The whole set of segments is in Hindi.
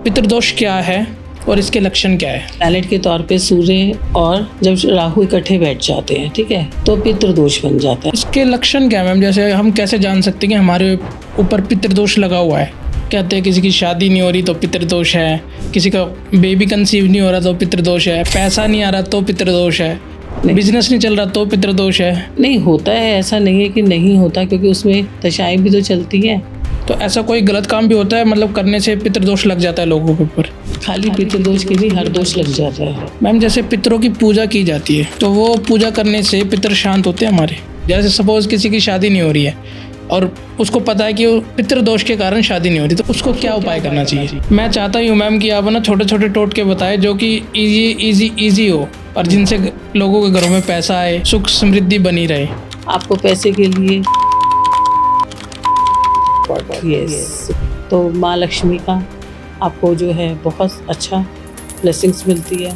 पितृदोष क्या है और इसके लक्षण क्या है? प्लैनेट के तौर पे सूर्य और जब राहु इकट्ठे बैठ जाते हैं, ठीक है, तो पितृदोष बन जाता है। इसके लक्षण क्या है मैम? जैसे हम कैसे जान सकते हैं कि हमारे ऊपर पितृदोष लगा हुआ है? कहते हैं किसी की शादी नहीं हो रही तो पितृदोष है, किसी का बेबी कंसीव नहीं हो रहा तो पितृदोष है, पैसा नहीं आ रहा तो पितृदोष है, बिजनेस नहीं चल रहा तो पितृदोष है। नहीं होता है, ऐसा नहीं है कि नहीं होता, क्योंकि उसमें दशाएं भी तो चलती हैं। तो ऐसा कोई गलत काम भी होता है, मतलब करने से पितृदोष लग जाता है लोगों के ऊपर? खाली पितृदोष के भी हर दोष लग जाता है। मैम जैसे पितरों की पूजा की जाती है तो वो पूजा करने से पितर शांत होते हैं हमारे। जैसे सपोज किसी की शादी नहीं हो रही है और उसको पता है कि वो पितृदोष के कारण शादी नहीं हो रही, तो उसको क्या उपाय करना चाहिए? मैं चाहता हूँ मैम कि आप ना छोटे छोटे टोटके बताएं जो कि इजी हो और जिनसे लोगों के घरों में पैसा आए, सुख समृद्धि बनी रहे। आपको पैसे के लिए तो माँ लक्ष्मी का आपको जो है बहुत अच्छा ब्लेसिंग्स मिलती है।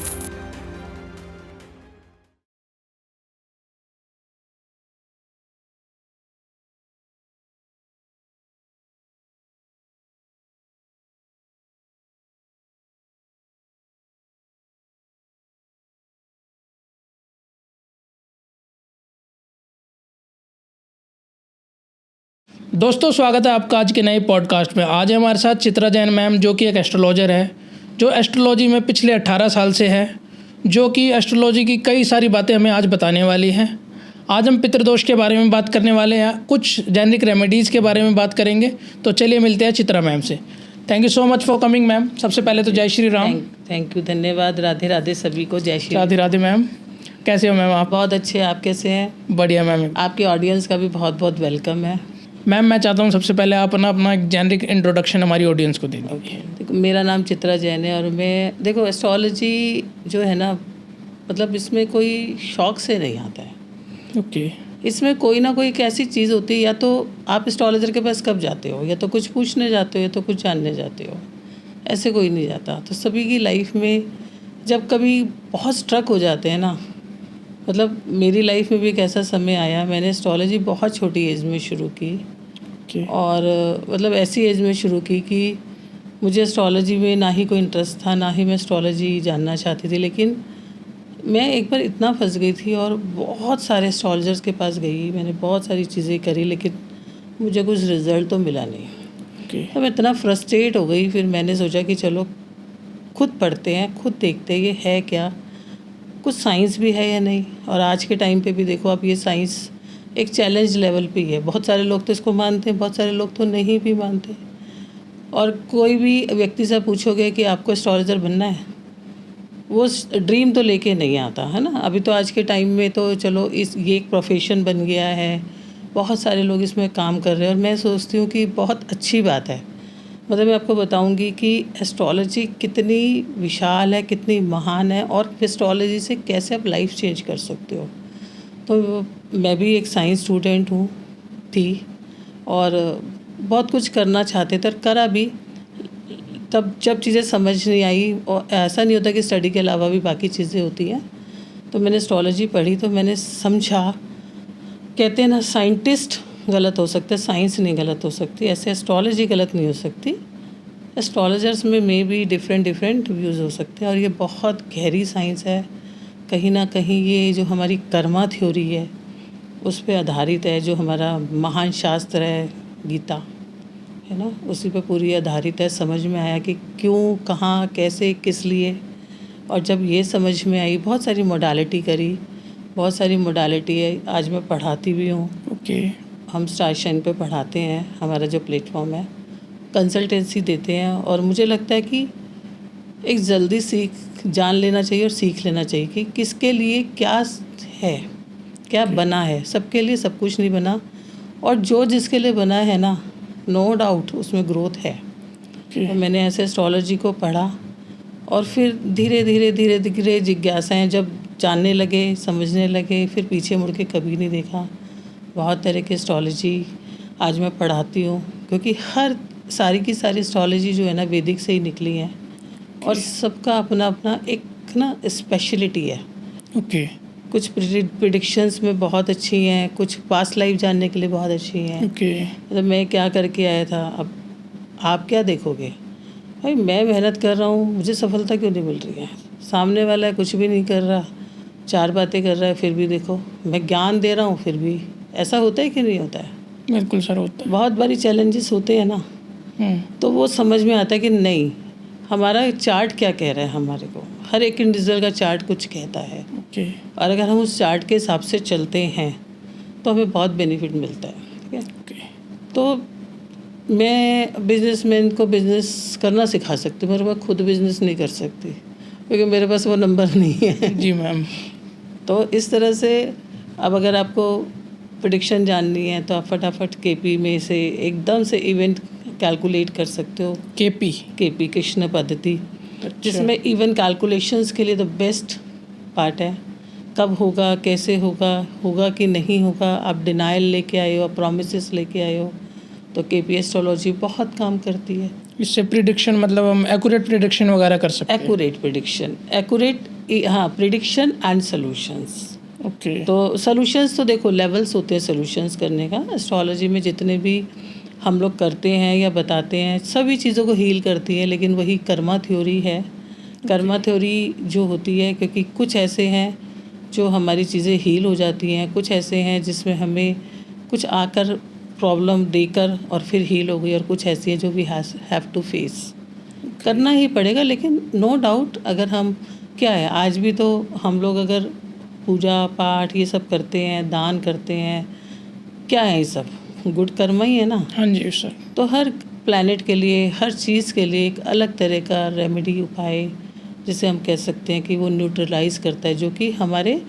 दोस्तों स्वागत है आपका आज के नए पॉडकास्ट में। आज है हमारे साथ चित्रा जैन मैम, जो कि एक एस्ट्रोलॉजर है, जो एस्ट्रोलॉजी में पिछले 18 साल से है, जो कि एस्ट्रोलॉजी की कई सारी बातें हमें आज बताने वाली हैं। आज हम पितृदोष के बारे में बात करने वाले हैं, कुछ जेनेरिक रेमेडीज़ के बारे में बात करेंगे। तो चलिए मिलते हैं चित्रा मैम से। Thank you so much for coming ma'am. सबसे पहले तो जय श्री राम। थैंक यू, धन्यवाद। राधे राधे सभी को। जय श्री राधे राधे मैम। कैसे हो मैम आप? बहुत अच्छे, आप कैसे हैं? बढ़िया मैम। आपके ऑडियंस का भी बहुत बहुत वेलकम है। मैम मैं चाहता हूँ सबसे पहले आप अपना एक जेनेरिक इंट्रोडक्शन हमारी ऑडियंस को दे दीजिए। देखो, मेरा नाम चित्रा जैन है और मैं देखो एस्ट्रोलॉजी जो है ना, मतलब इसमें कोई शौक से नहीं आता है। ओके। इसमें कोई ना कोई एक ऐसी चीज़ होती है, या तो आप एस्ट्रोलॉजर के पास कब जाते हो, या तो कुछ पूछने जाते हो या तो कुछ जानने जाते हो, ऐसे कोई नहीं जाता। तो सभी की लाइफ में जब कभी बहुत स्ट्रक हो जाते हैं ना, मतलब मेरी लाइफ में भी एक ऐसा समय आया, मैंने एस्ट्रोलॉजी बहुत छोटी एज में शुरू की। और मतलब ऐसी एज में शुरू की कि मुझे एस्ट्रोलॉजी में ना ही कोई इंटरेस्ट था, ना ही मैं एस्ट्रोलॉजी जानना चाहती थी। लेकिन मैं एक बार इतना फंस गई थी और बहुत सारे एस्ट्रोलॉजर्स के पास गई, मैंने बहुत सारी चीज़ें करी, लेकिन मुझे कुछ रिज़ल्ट तो मिला नहीं। तो मैं इतना फ्रस्ट्रेट हो गई। फिर मैंने सोचा कि चलो खुद पढ़ते हैं, खुद देखते हैं ये है क्या, कुछ साइंस भी है या नहीं। और आज के टाइम पे भी देखो आप, ये साइंस एक चैलेंज लेवल पे ही है। बहुत सारे लोग तो इसको मानते हैं, बहुत सारे लोग तो नहीं भी मानते। और कोई भी व्यक्ति से पूछोगे कि आपको एस्ट्रोलॉजर बनना है, वो ड्रीम तो लेके नहीं आता है ना। अभी तो आज के टाइम में तो चलो ये एक प्रोफेशन बन गया है, बहुत सारे लोग इसमें काम कर रहे हैं और मैं सोचती हूँ कि बहुत अच्छी बात है। मतलब मैं आपको बताऊंगी कि एस्ट्रोलॉजी कितनी विशाल है, कितनी महान है, और एस्ट्रोलॉजी से कैसे आप लाइफ चेंज कर सकते हो। तो मैं भी एक साइंस स्टूडेंट थी और बहुत कुछ करना चाहते थे और करा भी। तब जब चीज़ें समझ नहीं आई, और ऐसा नहीं होता कि स्टडी के अलावा भी बाकी चीज़ें होती हैं, तो मैंने एस्ट्रोलॉजी पढ़ी तो मैंने समझा। कहते हैं ना, साइंटिस्ट गलत हो सकते, साइंस नहीं गलत हो सकती, ऐसे एस्ट्रोलॉजी गलत नहीं हो सकती। एस्ट्रोलॉजर्स में मे भी डिफरेंट व्यूज़ हो सकते हैं, और ये बहुत गहरी साइंस है। कहीं ना कहीं ये जो हमारी कर्मा थ्योरी है उस पर आधारित है, जो हमारा महान शास्त्र है गीता है ना, उसी पे पूरी आधारित है। समझ में आया कि क्यों, कहाँ, कैसे, किस लिए। और जब ये समझ में आई, बहुत सारी मोडालिटी करी, बहुत सारी मोडालिटी है। आज मैं पढ़ाती भी हूँ। ओके। हम स्टार शाइन पे पढ़ाते हैं, हमारा जो प्लेटफॉर्म है, कंसल्टेंसी देते हैं। और मुझे लगता है कि एक जल्दी जान लेना चाहिए और सीख लेना चाहिए कि किसके लिए क्या है, क्या बना है। सबके लिए सब कुछ नहीं बना, और जो जिसके लिए बना है ना, नो डाउट उसमें ग्रोथ है। तो मैंने ऐसे एस्ट्रोलॉजी को पढ़ा और फिर धीरे धीरे जिज्ञासाएं जब जानने लगे, समझने लगे, फिर पीछे मुड़ के कभी नहीं देखा। बहुत तरह की एस्ट्रोलॉजी आज मैं पढ़ाती हूँ, क्योंकि हर सारी की सारी एस्ट्रोलॉजी जो है ना वैदिक से ही निकली है, और सबका अपना अपना एक ना स्पेशलिटी है। ओके। कुछ प्रिडिक्शंस में बहुत अच्छी हैं, कुछ पास्ट लाइफ जानने के लिए बहुत अच्छी हैं। ओके। मतलब मैं क्या करके आया था, अब आप क्या देखोगे? भाई मैं मेहनत कर रहा हूँ, मुझे सफलता क्यों नहीं मिल रही है? सामने वाला कुछ भी नहीं कर रहा, 4 बातें कर रहा है, फिर भी देखो मैं ज्ञान दे रहा हूँ, फिर भी ऐसा होता है कि नहीं होता है? बिल्कुल सर, होता है। बहुत बारी चैलेंजेस होते हैं ना, तो वो समझ में आता है कि नहीं, हमारा चार्ट क्या कह रहा है हमारे को। हर एक इंडिविजुअल का चार्ट कुछ कहता है, ओके। और अगर हम उस चार्ट के हिसाब से चलते हैं तो हमें बहुत बेनिफिट मिलता है। ठीक है, ओके। तो मैं बिजनेसमैन को बिजनेस करना सिखा सकती हूँ, मगर मैं खुद बिजनेस नहीं कर सकती क्योंकि मेरे पास वो नंबर नहीं है। जी मैम। तो इस तरह से अब अगर आपको प्रेडिक्शन जाननी है तो आप फटाफट केपी में से एकदम से इवेंट कैलकुलेट कर सकते हो। केपी कृष्ण पद्धति, जिसमें इवन कैलकुलेशंस के लिए द बेस्ट पार्ट है। कब होगा, कैसे होगा, होगा कि नहीं होगा, आप डिनाइल लेके आए हो, प्रॉमिसेस लेके आए हो, तो केपी एस्ट्रोलॉजी बहुत काम करती है। इससे प्रिडिक्शन, मतलब हम एक्यूरेट प्रिडिक्शन वगैरह कर सकते हैं। हाँ, प्रिडिक्शन एंड सॉल्यूशंस। ओके। तो सॉल्यूशंस तो देखो लेवल्स होते हैं सॉल्यूशंस करने का। एस्ट्रोलॉजी में जितने भी हम लोग करते हैं या बताते हैं, सभी चीज़ों को हील करती है, लेकिन वही कर्मा थ्योरी है। कर्मा थ्योरी जो होती है, क्योंकि कुछ ऐसे हैं जो हमारी चीज़ें हील हो जाती हैं, कुछ ऐसे हैं जिसमें हमें कुछ आकर प्रॉब्लम देकर और फिर हील हो गई, और कुछ ऐसी हैं जो वी हैव टू फेस करना ही पड़ेगा। लेकिन नो डाउट, अगर हम क्या है, आज भी तो हम लोग अगर पूजा पाठ ये सब करते हैं, दान करते हैं, क्या है ये सब गुड कर्मा ही है ना। हाँ जी सर। तो हर प्लैनेट के लिए, हर चीज़ के लिए एक अलग तरह का रेमेडी उपाय, जिसे हम कह सकते हैं कि वो न्यूट्रलाइज करता है, जो कि हमारे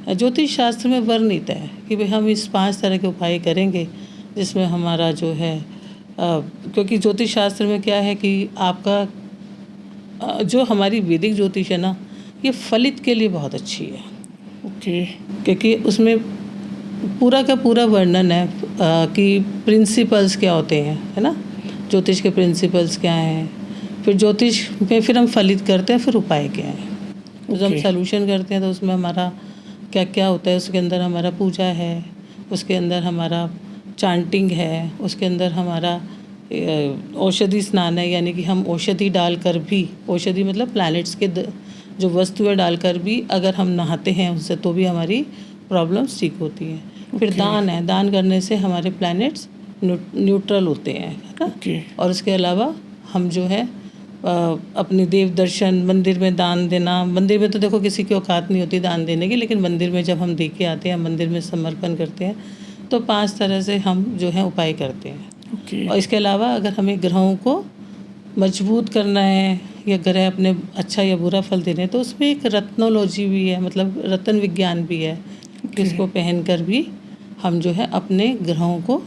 ज्योतिष शास्त्र में वर्णित है कि भाई हम इस 5 तरह के उपाय करेंगे, जिसमें हमारा जो है क्योंकि ज्योतिष शास्त्र में क्या है कि आपका जो हमारी वैदिक ज्योतिष है ना, ये फलित के लिए बहुत अच्छी है। ओके। क्योंकि उसमें पूरा का पूरा वर्णन है कि प्रिंसिपल्स क्या होते हैं, है ना, ज्योतिष के प्रिंसिपल्स क्या हैं, फिर ज्योतिष में फिर हम फलित करते हैं, फिर उपाय क्या है। तो जब हम सॉल्यूशन करते हैं तो उसमें हमारा क्या क्या होता है, उसके अंदर हमारा पूजा है, उसके अंदर हमारा चांटिंग है, उसके अंदर हमारा औषधि स्नान है, यानी कि हम औषधि डालकर भी, औषधि मतलब प्लैनेट्स के जो वस्तुएं डालकर भी अगर हम नहाते हैं उससे, तो भी हमारी प्रॉब्लम्स ठीक होती हैं। फिर दान है, दान करने से हमारे प्लैनेट्स न्यूट्रल होते हैं, है ना। और उसके अलावा हम जो है अपने देव दर्शन, मंदिर में दान देना। मंदिर में तो देखो किसी की औकात नहीं होती दान देने की, लेकिन मंदिर में जब हम दे के आते हैं, मंदिर में समर्पण करते हैं, तो 5 तरह से हम जो है उपाय करते हैं। और इसके अलावा अगर हमें ग्रहों को मजबूत करना है या ग्रह अपने अच्छा या बुरा फल देने हैं, तो उसमें एक रत्नोलॉजी भी है, मतलब रत्न विज्ञान भी है कि इसको पहनकर भी हम जो है अपने ग्रहों को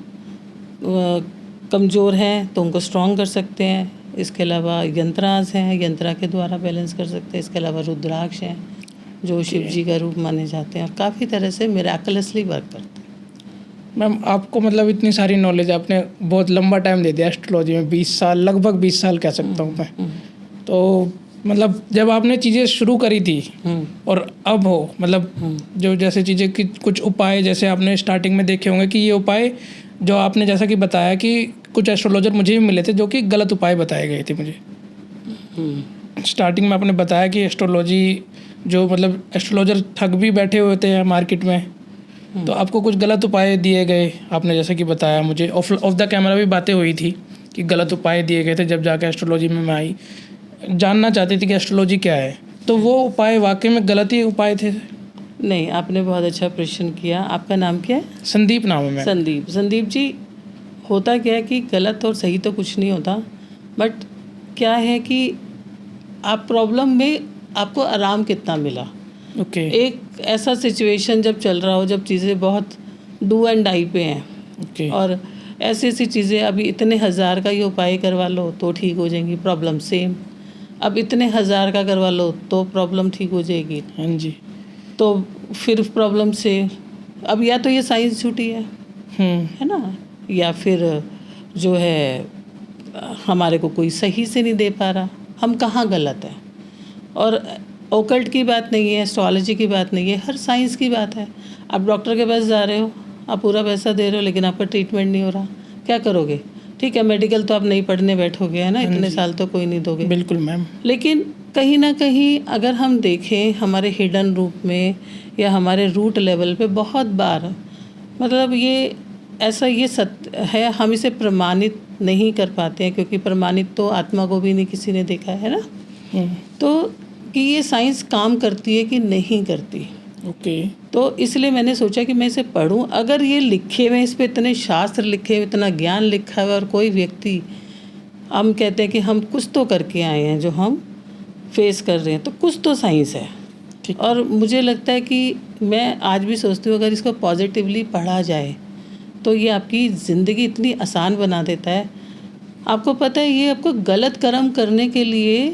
कमज़ोर हैं तो उनको स्ट्रॉन्ग कर सकते हैं। इसके अलावा यंत्रास हैं, यंत्रा के द्वारा बैलेंस कर सकते हैं। इसके अलावा रुद्राक्ष हैं जो शिव जी का रूप माने जाते हैं, और काफ़ी तरह से मिरेकलसली वर्क करते हैं। मैम, आपको मतलब इतनी सारी नॉलेज, आपने बहुत लंबा टाइम दे दिया एस्ट्रोलॉजी में, 20 साल, लगभग 20 साल कह सकता हूँ मैं। तो मतलब जब आपने चीज़ें शुरू करी थी और अब हो, मतलब जो जैसे चीज़ें की कुछ उपाय, जैसे आपने स्टार्टिंग में देखे होंगे कि ये उपाय जो आपने जैसा कि बताया कि कुछ एस्ट्रोलॉजर मुझे भी मिले थे जो कि गलत उपाय बताए गए थे मुझे। स्टार्टिंग में आपने बताया कि एस्ट्रोलॉजी जो, मतलब एस्ट्रोलॉजर ठग भी बैठे हुए थे मार्केट में, तो आपको कुछ गलत उपाय दिए गए। आपने जैसे कि बताया, मुझे ऑफ द कैमरा भी बातें हुई थी कि गलत उपाय दिए गए थे। जब जाके एस्ट्रोलॉजी में मैं आई, जानना चाहती थी कि एस्ट्रोलॉजी क्या है, तो वो उपाय वाकई में गलत ही उपाय थे? नहीं, आपने बहुत अच्छा प्रश्न किया। आपका नाम क्या है? संदीप नाम है। मैं संदीप जी, होता क्या है कि गलत और सही तो कुछ नहीं होता, बट क्या है कि आप प्रॉब्लम में आपको आराम कितना मिला। एक ऐसा सिचुएशन जब चल रहा हो, जब चीज़ें बहुत डू एंड डाई पे हैं, और ऐसी ऐसी चीज़ें, अभी इतने 1000 का ये उपाय करवा लो तो ठीक हो जाएंगी, प्रॉब्लम सेम। अब इतने 1000 का करवा लो तो प्रॉब्लम ठीक हो जाएगी। हाँ जी। तो फिर प्रॉब्लम से अब या तो ये साइंस झूठी है ना, या फिर जो है हमारे को कोई सही से नहीं दे पा रहा। हम कहाँ गलत हैं? और ओकल्ट की बात नहीं है, एस्ट्रोलॉजी की बात नहीं है, हर साइंस की बात है। आप डॉक्टर के पास जा रहे हो, आप पूरा पैसा दे रहे हो, लेकिन आपका ट्रीटमेंट नहीं हो रहा, क्या करोगे? ठीक है, मेडिकल तो आप नहीं पढ़ने बैठोगे, है ना, इतने साल तो कोई नहीं दोगे। बिल्कुल मैम। लेकिन कहीं ना कहीं अगर हम देखें हमारे हिडन रूप में या हमारे रूट लेवल पे, बहुत बार मतलब ये ऐसा ये सत्य है, हम इसे प्रमाणित नहीं कर पाते हैं, क्योंकि प्रमाणित तो आत्मा को भी नहीं किसी ने देखा है ना। तो कि ये साइंस काम करती है कि नहीं करती। ओके। तो इसलिए मैंने सोचा कि मैं इसे पढूं। अगर ये लिखे हुए, इस पे इतने शास्त्र लिखे हुए, इतना ज्ञान लिखा हुआ, और कोई व्यक्ति, हम कहते हैं कि हम कुछ तो करके आए हैं जो हम फेस कर रहे हैं, तो कुछ तो साइंस है। ठीक। और मुझे लगता है कि मैं आज भी सोचती हूँ अगर इसको पॉजिटिवली पढ़ा जाए तो ये आपकी ज़िंदगी इतनी आसान बना देता है। आपको पता है, ये आपको गलत कर्म करने के लिए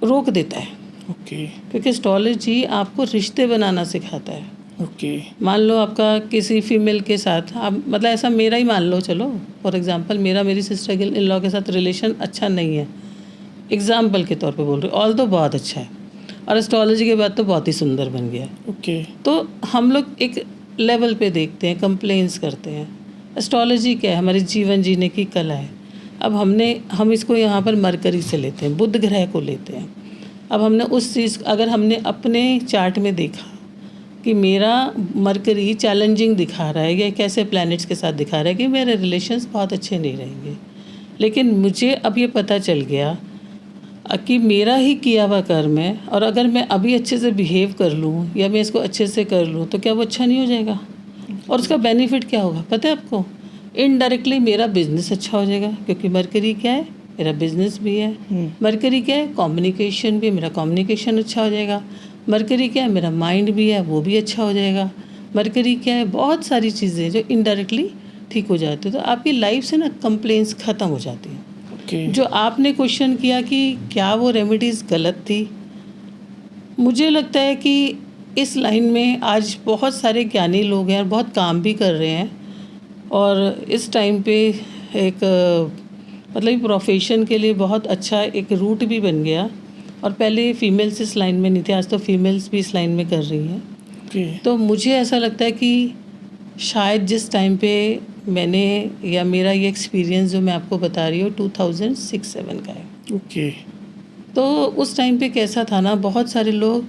रोक देता है। ओके। क्योंकि एस्ट्रोलॉजी आपको रिश्ते बनाना सिखाता है। ओके। मान लो आपका किसी फीमेल के साथ, आप मतलब ऐसा मेरा ही मान लो, चलो फॉर एग्जांपल मेरी सिस्टर इन लॉ के साथ रिलेशन अच्छा नहीं है, एग्जाम्पल के तौर पे बोल रही हूँ, ऑल तो बहुत अच्छा है, और एस्ट्रोलॉजी के बाद तो बहुत ही सुंदर बन गया है। ओके। तो हम लोग एक लेवल पे देखते हैं, कंप्लेंट्स करते हैं। एस्ट्रोलॉजी क्या है? हमारे जीवन जीने की कला है। अब हम इसको यहाँ पर मरकरी से लेते हैं, बुध ग्रह को लेते हैं। अब हमने उस चीज़, अगर हमने अपने चार्ट में देखा कि मेरा मरकरी चैलेंजिंग दिखा रहा है या कैसे प्लैनेट्स के साथ दिखा रहा है कि मेरे रिलेशंस बहुत अच्छे नहीं रहेंगे, लेकिन मुझे अब ये पता चल गया कि मेरा ही किया हुआ कर्म है, और अगर मैं अभी अच्छे से बिहेव कर लूँ या मैं इसको अच्छे से कर लूँ तो क्या वो अच्छा नहीं हो जाएगा? और उसका बेनिफिट क्या होगा पता है आपको? इनडायरेक्टली मेरा बिजनेस अच्छा हो जाएगा, क्योंकि मरकरी क्या है? मेरा बिजनेस भी है। मरकरी क्या है? कम्युनिकेशन भी, मेरा कम्युनिकेशन अच्छा हो जाएगा। मरकरी क्या है? मेरा माइंड भी है, वो भी अच्छा हो जाएगा। मरकरी क्या है? बहुत सारी चीज़ें जो इनडायरेक्टली ठीक हो जाती है। तो आपकी लाइफ से ना कंप्लेंट्स ख़त्म हो जाती हैं। जो आपने क्वेश्चन किया कि क्या वो रेमेडीज़ गलत थी, मुझे लगता है कि इस लाइन में आज बहुत सारे ज्ञानी लोग हैं और बहुत काम भी कर रहे हैं, और इस टाइम पे एक मतलब प्रोफेशन के लिए बहुत अच्छा एक रूट भी बन गया। और पहले फीमेल्स इस लाइन में नहीं थे, आज तो फीमेल्स भी इस लाइन में कर रही हैं। तो मुझे ऐसा लगता है कि शायद जिस टाइम पे मैंने, या मेरा ये एक्सपीरियंस जो मैं आपको बता रही हूँ 2006-07 का है। ओके। तो उस टाइम पे कैसा था ना, बहुत सारे लोग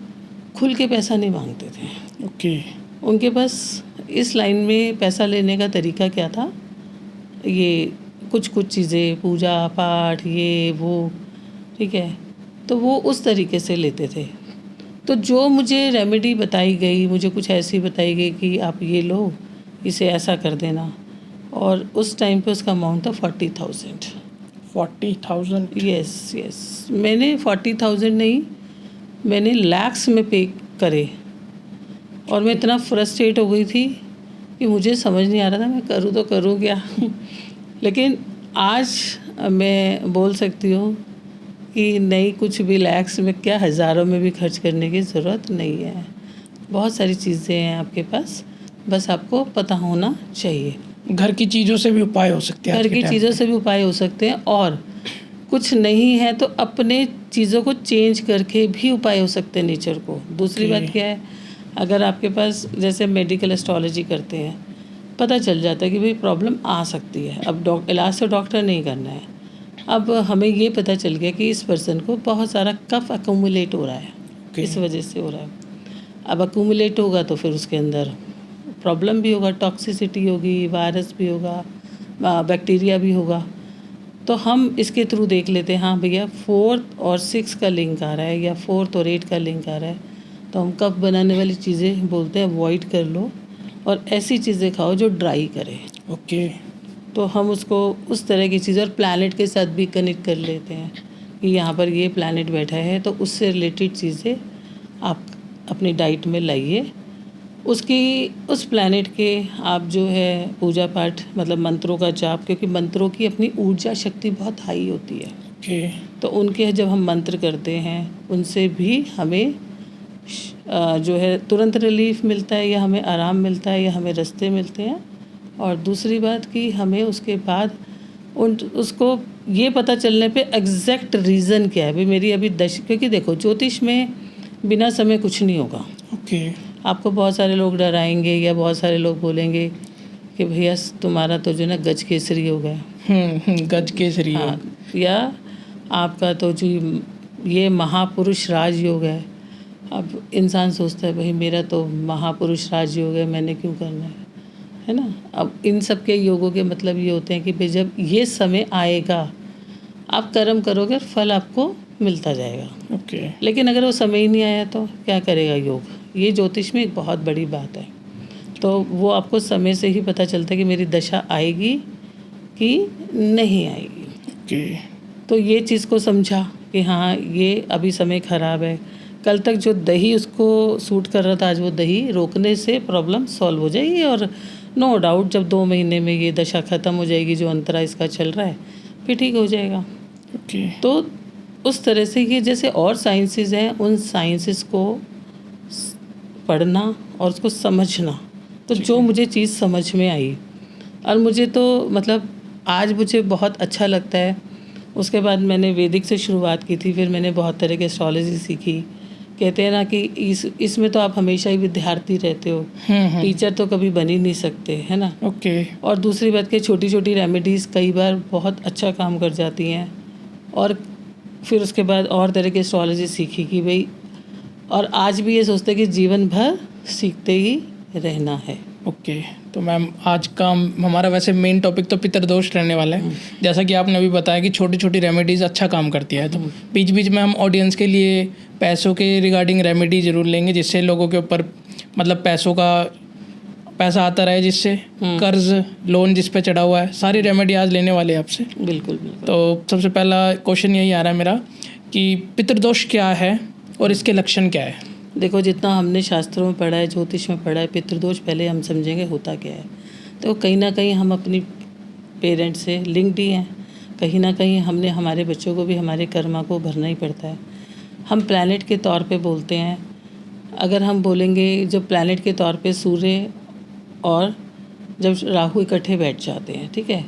खुल के पैसा नहीं मांगते थे। ओके। उनके पास इस लाइन में पैसा लेने का तरीका क्या था, ये कुछ चीज़ें, पूजा पाठ, ये वो, ठीक है, तो वो उस तरीके से लेते थे। तो जो मुझे रेमेडी बताई गई, मुझे कुछ ऐसी बताई गई कि आप ये लो, इसे ऐसा कर देना, और उस टाइम पे उसका अमाउंट था 40,000। 40,000? यस। मैंने 40,000 नहीं, मैंने लैक्स में पे करे, और मैं इतना फ्रस्ट्रेट हो गई थी कि मुझे समझ नहीं आ रहा था मैं करूँ तो करूँ क्या। लेकिन आज मैं बोल सकती हूँ कि नहीं, कुछ भी लैक्स में क्या, हज़ारों में भी खर्च करने की ज़रूरत नहीं है। बहुत सारी चीज़ें हैं आपके पास, बस आपको पता होना चाहिए। घर की चीज़ों से भी उपाय हो सकते हैं। घर की चीज़ों से भी उपाय हो सकते हैं, और कुछ नहीं है तो अपने चीज़ों को चेंज करके भी उपाय हो सकते हैं नेचर को। दूसरी बात क्या है, अगर आपके पास जैसे मेडिकल एस्ट्रोलॉजी करते हैं, पता चल जाता है कि भाई प्रॉब्लम आ सकती है। अब इलाज तो डॉक्टर नहीं करना है। अब हमें ये पता चल गया कि इस पर्सन को बहुत सारा कफ अक्यूमुलेट हो रहा है, इस वजह से हो रहा है। अब अक्यूमुलेट होगा तो फिर उसके अंदर प्रॉब्लम भी होगा, टॉक्सिसिटी होगी, वायरस भी होगा, बैक्टीरिया भी होगा। तो हम इसके थ्रू देख लेते हैं, हाँ भैया 4 और 6 का लिंक आ रहा है, या 4 और 8 का लिंक आ रहा है, तो हम कफ बनाने वाली चीज़ें बोलते हैं अवॉइड कर लो, और ऐसी चीज़ें खाओ जो ड्राई करे। ओके। तो हम उसको उस तरह की चीज़ें, और प्लैनेट के साथ भी कनेक्ट कर लेते हैं कि यहाँ पर ये प्लैनेट बैठा है, तो उससे रिलेटेड चीज़ें आप अपनी डाइट में लाइए। उस प्लैनेट के आप जो है पूजा पाठ, मतलब मंत्रों का जाप, क्योंकि मंत्रों की अपनी ऊर्जा शक्ति बहुत हाई होती है। ओके। तो उनके जब हम मंत्र करते हैं, उनसे भी हमें जो है तुरंत रिलीफ मिलता है, या हमें आराम मिलता है, या हमें रास्ते मिलते हैं। और दूसरी बात कि हमें उसके बाद उसको ये पता चलने पे एग्जैक्ट रीज़न क्या है, भाई मेरी अभी क्योंकि देखो ज्योतिष में बिना समय कुछ नहीं होगा। ओके। आपको बहुत सारे लोग डराएंगे, या बहुत सारे लोग बोलेंगे कि भैया तुम्हारा तो जो है ना गज केसरी हो गया। गज केसरी योग। हाँ, या आपका तो जो ये महापुरुष राजयोग है। अब इंसान सोचता है भाई मेरा तो महापुरुष राजयोग है, मैंने क्यों करना है ना। अब इन सब के योगों के मतलब ये होते हैं कि भाई जब ये समय आएगा आप कर्म करोगे और फल आपको मिलता जाएगा। ओके। लेकिन अगर वो समय ही नहीं आया तो क्या करेगा योग। ये ज्योतिष में एक बहुत बड़ी बात है। तो वो आपको समय से ही पता चलता है कि मेरी दशा आएगी कि नहीं आएगी। ओके। तो ये चीज़ को समझा कि हाँ ये अभी समय ख़राब है। कल तक जो दही उसको सूट कर रहा था आज वो दही रोकने से प्रॉब्लम सॉल्व हो जाएगी और नो डाउट जब 2 महीने में ये दशा ख़त्म हो जाएगी जो अंतरा इसका चल रहा है फिर ठीक हो जाएगा। ओके। तो उस तरह से ये जैसे और साइंसेस हैं उन साइंसेस को पढ़ना और उसको समझना। तो जो मुझे चीज़ समझ में आई और मुझे तो मतलब आज मुझे बहुत अच्छा लगता है। उसके बाद मैंने वैदिक से शुरुआत की थी, फिर मैंने बहुत तरह की एस्ट्रोलॉजी सीखी। कहते हैं ना कि इसमें तो आप हमेशा ही विद्यार्थी रहते हो, टीचर तो कभी बन ही नहीं सकते, है ना। ओके। और दूसरी बात कि छोटी छोटी रेमेडीज़ कई बार बहुत अच्छा काम कर जाती हैं। और फिर उसके बाद और तरह की एस्ट्रोलॉजी सीखी कि भाई और आज भी ये सोचते हैं कि जीवन भर सीखते ही रहना है। ओके। तो मैम आज का हमारा वैसे मेन टॉपिक तो पितृदोष रहने वाला है। जैसा कि आपने अभी बताया कि छोटी छोटी रेमेडीज़ अच्छा काम करती है, तो बीच बीच में हम ऑडियंस के लिए पैसों के रिगार्डिंग रेमेडी ज़रूर लेंगे जिससे लोगों के ऊपर मतलब पैसा आता रहे, जिससे कर्ज लोन जिस पे चढ़ा हुआ है, सारी रेमेडी आज लेने वाले हैं आपसे। बिल्कुल बिल्कुल। तो सबसे पहला क्वेश्चन यही आ रहा है मेरा कि पितृदोष क्या है और इसके लक्षण क्या है। देखो जितना हमने शास्त्रों में पढ़ा है, ज्योतिष में पढ़ा है, पितृदोष पहले हम समझेंगे होता क्या है। तो कहीं ना कहीं हम अपनी पेरेंट्स से लिंक्ड ही हैं, कहीं ना कहीं हमने हमारे बच्चों को भी हमारे कर्मा को भरना ही पड़ता है। हम प्लैनेट के तौर पे बोलते हैं। अगर हम बोलेंगे जब प्लैनेट के तौर पे सूर्य और जब राहु इकट्ठे बैठ जाते हैं, ठीक है,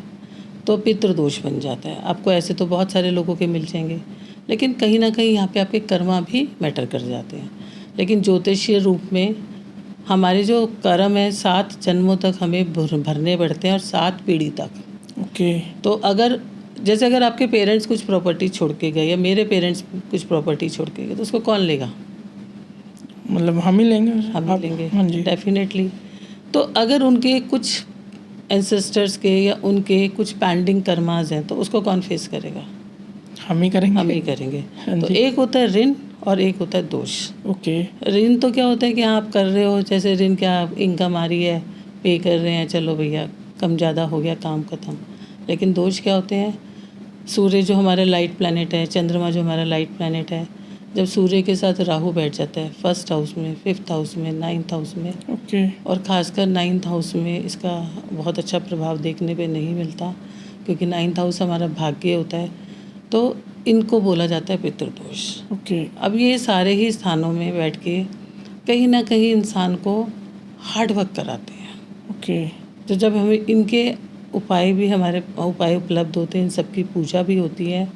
तो पितृदोष बन जाता है। आपको ऐसे तो बहुत सारे लोगों के मिल जाएंगे, लेकिन कहीं ना कहीं यहाँ पे आपके कर्मा भी मैटर कर जाते हैं। लेकिन ज्योतिषीय रूप में हमारे जो कर्म है 7 जन्मों तक हमें भरने पड़ते हैं और 7 पीढ़ी तक। ओके। तो अगर जैसे अगर आपके पेरेंट्स कुछ प्रॉपर्टी छोड़ के गए या मेरे पेरेंट्स कुछ प्रॉपर्टी छोड़ के गए तो उसको कौन लेगा। मतलब हम ही लेंगे। हम ही लेंगे। हाँ जी। डेफिनेटली। तो अगर उनके कुछ एंसेस्टर्स के या उनके कुछ पेंडिंग कर्माज हैं तो उसको कौन फेस करेगा। हम ही करेंगे। हम ही करेंगे। हाँ तो जी। एक होता है ऋण और एक होता है दोष। ओके। ऋण तो क्या होता है कि आप कर रहे हो, जैसे ऋण क्या इनकम आ रही है, पे कर रहे हैं, चलो भैया कम ज़्यादा हो गया काम खत्म। लेकिन दोष क्या होते हैं, सूर्य जो हमारा लाइट प्लैनेट है, चंद्रमा जो हमारा लाइट प्लैनेट है, जब सूर्य के साथ राहु बैठ जाता है 1st हाउस में, 5th हाउस में, 9th हाउस में, ओके। और ख़ासकर 9th हाउस में इसका बहुत अच्छा प्रभाव देखने पे नहीं मिलता क्योंकि 9th हाउस हमारा भाग्य होता है। तो इनको बोला जाता है पितृदोष। ओके। अब ये सारे ही स्थानों में बैठ के कहीं ना कहीं इंसान को हार्ड वर्क कराते हैं। ओके। तो जब हमें इनके उपाय भी हमारे उपाय उपलब्ध होते हैं, इन सब की पूजा भी होती है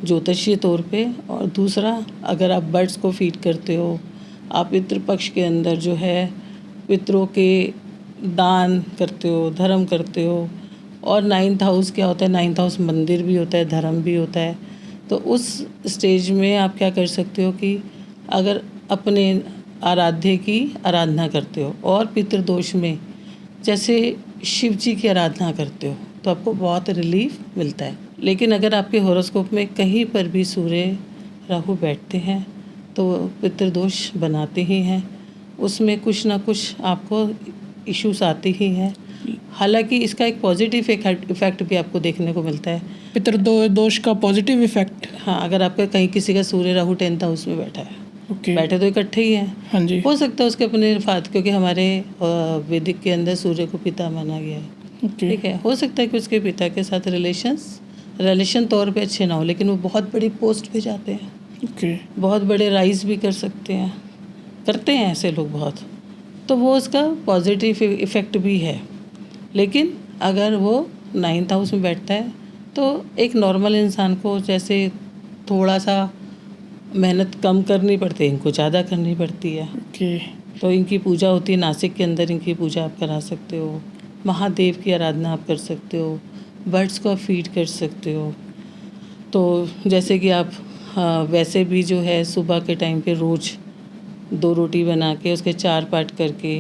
ज्योतिषीय तौर पे। और दूसरा, अगर आप बर्ड्स को फीड करते हो, आप पितृपक्ष के अंदर जो है पितरों के दान करते हो, धर्म करते हो। और 9th हाउस क्या होता है, 9th हाउस मंदिर भी होता है, धर्म भी होता है। तो उस स्टेज में आप क्या कर सकते हो कि अगर अपने आराध्य की आराधना करते हो और पितृदोष में जैसे शिव जी की आराधना करते हो तो आपको बहुत रिलीफ मिलता है। लेकिन अगर आपके हॉरोस्कोप में कहीं पर भी सूर्य राहु बैठते हैं तो पितृदोष बनाते ही हैं, उसमें कुछ ना कुछ आपको इश्यूज आते ही हैं। हालांकि इसका एक पॉजिटिव इफेक्ट भी आपको देखने को मिलता है। पितृदोष का पॉजिटिव इफेक्ट। हाँ, अगर आपका कहीं किसी का सूर्य राहु 10th हाउस में बैठा है, ओके। बैठे तो इकट्ठे ही हैं। हाँ जी। हो सकता है उसके अपने क्योंकि हमारे वैदिक के अंदर सूर्य को पिता माना गया है, ओके। ठीक है। हो सकता है कि उसके पिता के साथ रिलेशन तौर पे अच्छे ना हो, लेकिन वो बहुत बड़ी पोस्ट पे जाते हैं, ओके। बहुत बड़े राइज भी कर सकते हैं, करते हैं ऐसे लोग बहुत। तो वो उसका पॉजिटिव इफ़ेक्ट भी है। लेकिन अगर वो 9th हाउस में बैठता है तो एक नॉर्मल इंसान को जैसे थोड़ा सा मेहनत कम करनी पड़ती है, इनको ज़्यादा करनी पड़ती है। ओके। तो इनकी पूजा होती है नासिक के अंदर, इनकी पूजा आप करा सकते हो। महादेव की आराधना आप कर सकते हो, बर्ड्स को आप फीड कर सकते हो। तो जैसे कि आप वैसे भी जो है सुबह के टाइम पे रोज़ 2 रोटी बना के उसके 4 पार्ट करके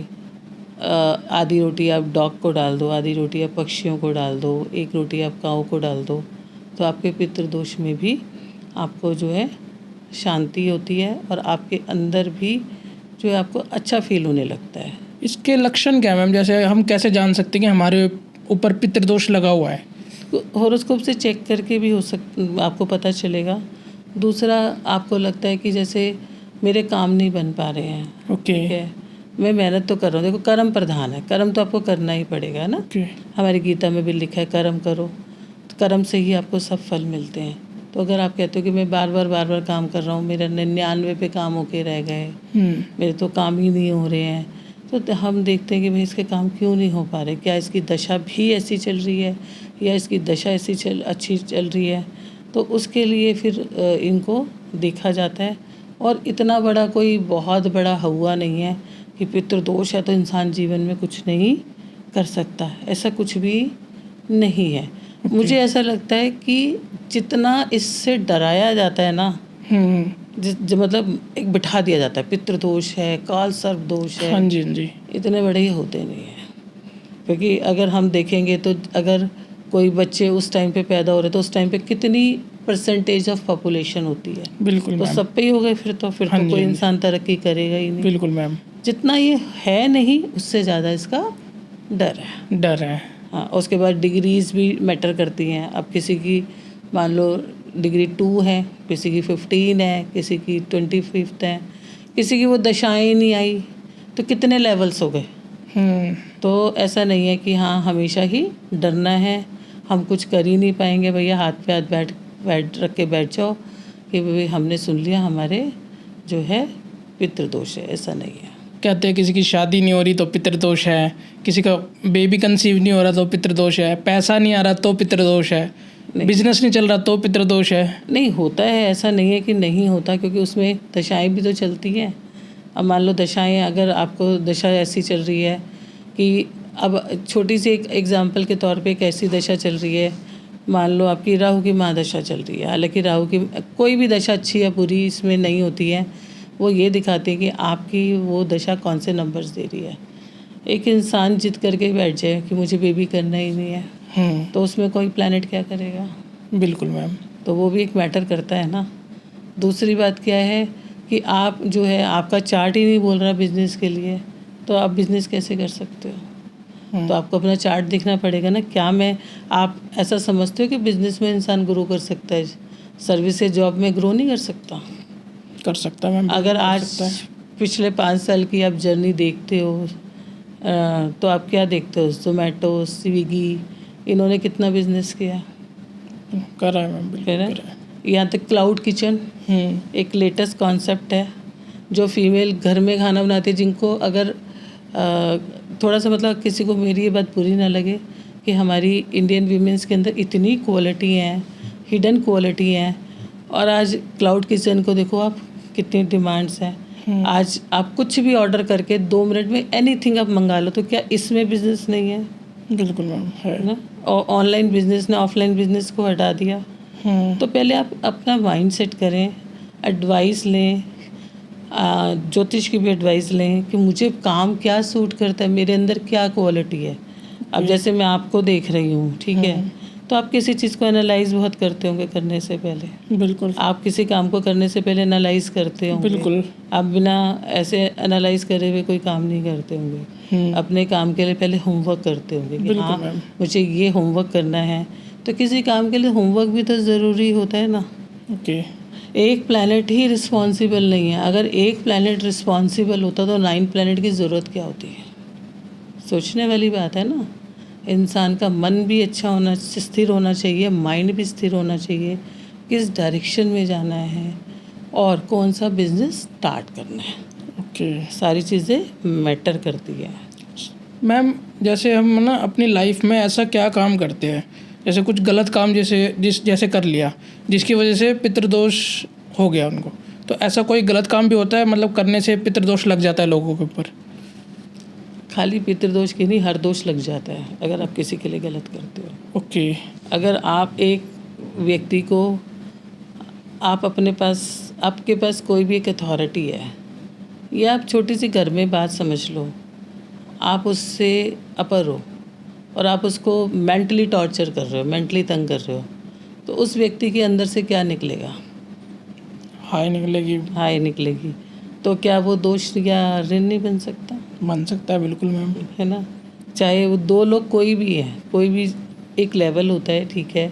आधी रोटी आप डॉग को डाल दो, आधी रोटी आप पक्षियों को डाल दो, 1 रोटी आप काऊ को डाल दो, तो आपके पितृदोष में भी आपको जो है शांति होती है और आपके अंदर भी जो है आपको अच्छा फील होने लगता है। इसके लक्षण क्या है मैम? जैसे हम कैसे जान सकते हैं कि हमारे ऊपर पितृदोष लगा हुआ है? हॉरोस्कोप से चेक करके भी आपको पता चलेगा। दूसरा, आपको लगता है कि जैसे मेरे काम नहीं बन पा रहे हैं, ओके, ठीक है, मैं मेहनत तो कर रहा हूँ। देखो, कर्म प्रधान है, कर्म तो आपको करना ही पड़ेगा ना। ओके, हमारी गीता में भी लिखा है कर्म करो, तो कर्म से ही आपको सब फल मिलते हैं। तो अगर आप कहते हो कि मैं बार बार काम कर रहा हूँ, मेरा 99 पे काम होके रह गए, मेरे तो काम ही नहीं हो रहे हैं, तो हम देखते हैं कि भाई इसके काम क्यों नहीं हो पा रहे। क्या इसकी दशा भी ऐसी चल रही है या इसकी दशा ऐसी अच्छी चल रही है? तो उसके लिए फिर इनको देखा जाता है। और इतना बड़ा कोई बहुत बड़ा हुआ नहीं है कि पितृदोष है तो इंसान जीवन में कुछ नहीं कर सकता, ऐसा कुछ भी नहीं है। मुझे ऐसा लगता है कि जितना इससे डराया जाता है ना, मतलब एक बिठा दिया जाता है पितृदोष है, काल सर्प दोष है, हाँ जी, हाँ जी, इतने बड़े ही होते नहीं हैं। क्योंकि अगर हम देखेंगे तो अगर कोई बच्चे उस टाइम पे पैदा हो रहे तो उस टाइम पे कितनी परसेंटेज ऑफ पॉपुलेशन होती है? बिल्कुल तो मैम, सब पे ही हो गए फिर तो हाँ जी, कोई हाँ जी, इंसान तरक्की करेगा ही नहीं। बिल्कुल मैम, जितना ये है नहीं उससे ज़्यादा इसका डर है। डर है। हाँ, उसके बाद डिग्रीज भी मैटर करती हैं। अब किसी की मान लो डिग्री 2 है, किसी की 15 है, किसी की 25 है, किसी की वो दशाएं ही नहीं आई, तो कितने लेवल्स हो गए। तो ऐसा नहीं है कि हाँ हमेशा ही डरना है, हम कुछ कर ही नहीं पाएंगे, भैया हाथ पे हाथ बैठ रख के बैठ जाओ कि भाई हमने सुन लिया हमारे जो है पितृदोष है, ऐसा नहीं है। कहते हैं किसी की शादी नहीं हो रही तो पितृदोष है, किसी का बेबी कंसीव नहीं हो रहा तो पितृदोष है, पैसा नहीं आ रहा तो पितृदोष है, बिजनेस नहीं चल रहा तो पितृदोष है। नहीं होता है, ऐसा नहीं है कि नहीं होता, क्योंकि उसमें दशाएं भी तो चलती हैं। अब मान लो दशाएं, अगर आपको दशा ऐसी चल रही है कि अब छोटी सी एक एग्जांपल के तौर पे एक ऐसी दशा चल रही है, मान लो आपकी राहु की महादशा चल रही है। हालांकि राहु की कोई भी दशा अच्छी या बुरी इसमें नहीं होती है, वो ये दिखाती है कि आपकी वो दशा कौन से नंबर्स दे रही है। एक इंसान जिद करके बैठ जाए कि मुझे बेबी करना ही नहीं है, तो उसमें कोई प्लैनेट क्या करेगा? बिल्कुल मैम, तो वो भी एक मैटर करता है ना। दूसरी बात क्या है कि आप जो है आपका चार्ट ही नहीं बोल रहा बिजनेस के लिए, तो आप बिजनेस कैसे कर सकते हो? तो आपको अपना चार्ट देखना पड़ेगा ना। क्या आप ऐसा समझते हो कि बिजनेस में इंसान ग्रो कर सकता है, सर्विस या जॉब में ग्रो नहीं कर सकता? कर सकता मैम। अगर आज पिछले 5 साल की आप जर्नी देखते हो तो आप क्या देखते हो? जोमेटो, स्विगी, इन्होंने कितना बिजनेस किया? करा है मैम, बिल्कुल करा है। यहाँ तक क्लाउड किचन एक लेटेस्ट कॉन्सेप्ट है जो फीमेल घर में खाना बनाती है, जिनको अगर थोड़ा सा मतलब किसी को मेरी ये बात बुरी ना लगे कि हमारी इंडियन वीमेंस के अंदर इतनी क्वालिटी हैं, हिडन क्वालिटी हैं, और आज क्लाउड किचन को देखो आप, कितनी डिमांड्स हैं। आज आप कुछ भी ऑर्डर करके 2 मिनट में एनीथिंग आप मंगा लो, तो क्या इसमें बिजनेस नहीं है? बिल्कुल मैम है ना। और ऑनलाइन बिजनेस ने ऑफलाइन बिजनेस को हटा दिया। तो पहले आप अपना माइंड सेट करें, एडवाइस लें, ज्योतिष की भी एडवाइस लें कि मुझे काम क्या सूट करता है, मेरे अंदर क्या क्वालिटी है। अब जैसे मैं आपको देख रही हूँ, ठीक है, तो आप किसी चीज़ को एनालाइज बहुत करते होंगे करने से पहले। बिल्कुल, आप किसी काम को करने से पहले एनालाइज करते होंगे। बिल्कुल, आप बिना ऐसे एनालाइज करे हुए कोई काम नहीं करते होंगे। अपने काम के लिए पहले होमवर्क करते होंगे कि हाँ मुझे ये होमवर्क करना है। तो किसी काम के लिए होमवर्क भी तो ज़रूरी होता है ना। ओके, एक प्लैनेट ही रिस्पॉन्सिबल नहीं है। अगर एक प्लैनेट रिस्पॉन्सिबल होता तो 9 प्लैनेट की ज़रूरत क्या होती है? सोचने वाली बात है ना। इंसान का मन भी अच्छा होना, स्थिर होना चाहिए, माइंड भी स्थिर होना चाहिए, किस डायरेक्शन में जाना है और कौन सा बिजनेस स्टार्ट करना है। ओके, सारी चीज़ें मैटर करती है। मैम जैसे हम ना अपनी लाइफ में ऐसा क्या काम करते हैं, जैसे कुछ गलत काम जैसे कर लिया जिसकी वजह से पितृदोष हो गया उनको, तो ऐसा कोई गलत काम भी होता है, मतलब करने से पितृदोष लग जाता है लोगों के ऊपर? खाली पितृदोष की नहीं, हर दोष लग जाता है अगर आप किसी के लिए गलत करते हो। ओके। अगर आप एक व्यक्ति को, आप आपके पास कोई भी एक अथॉरिटी है, या आप छोटी सी घर में बात समझ लो, आप उससे अपर हो और आप उसको मेंटली टॉर्चर कर रहे हो, मेंटली तंग कर रहे हो, तो उस व्यक्ति के अंदर से क्या निकलेगा? हाय निकलेगी। हाय निकलेगी। तो क्या वो दोष या ऋण नहीं बन सकता? बन सकता है, बिल्कुल मैम। है ना? चाहे वो दो लोग कोई भी है, कोई भी एक लेवल होता है, ठीक है,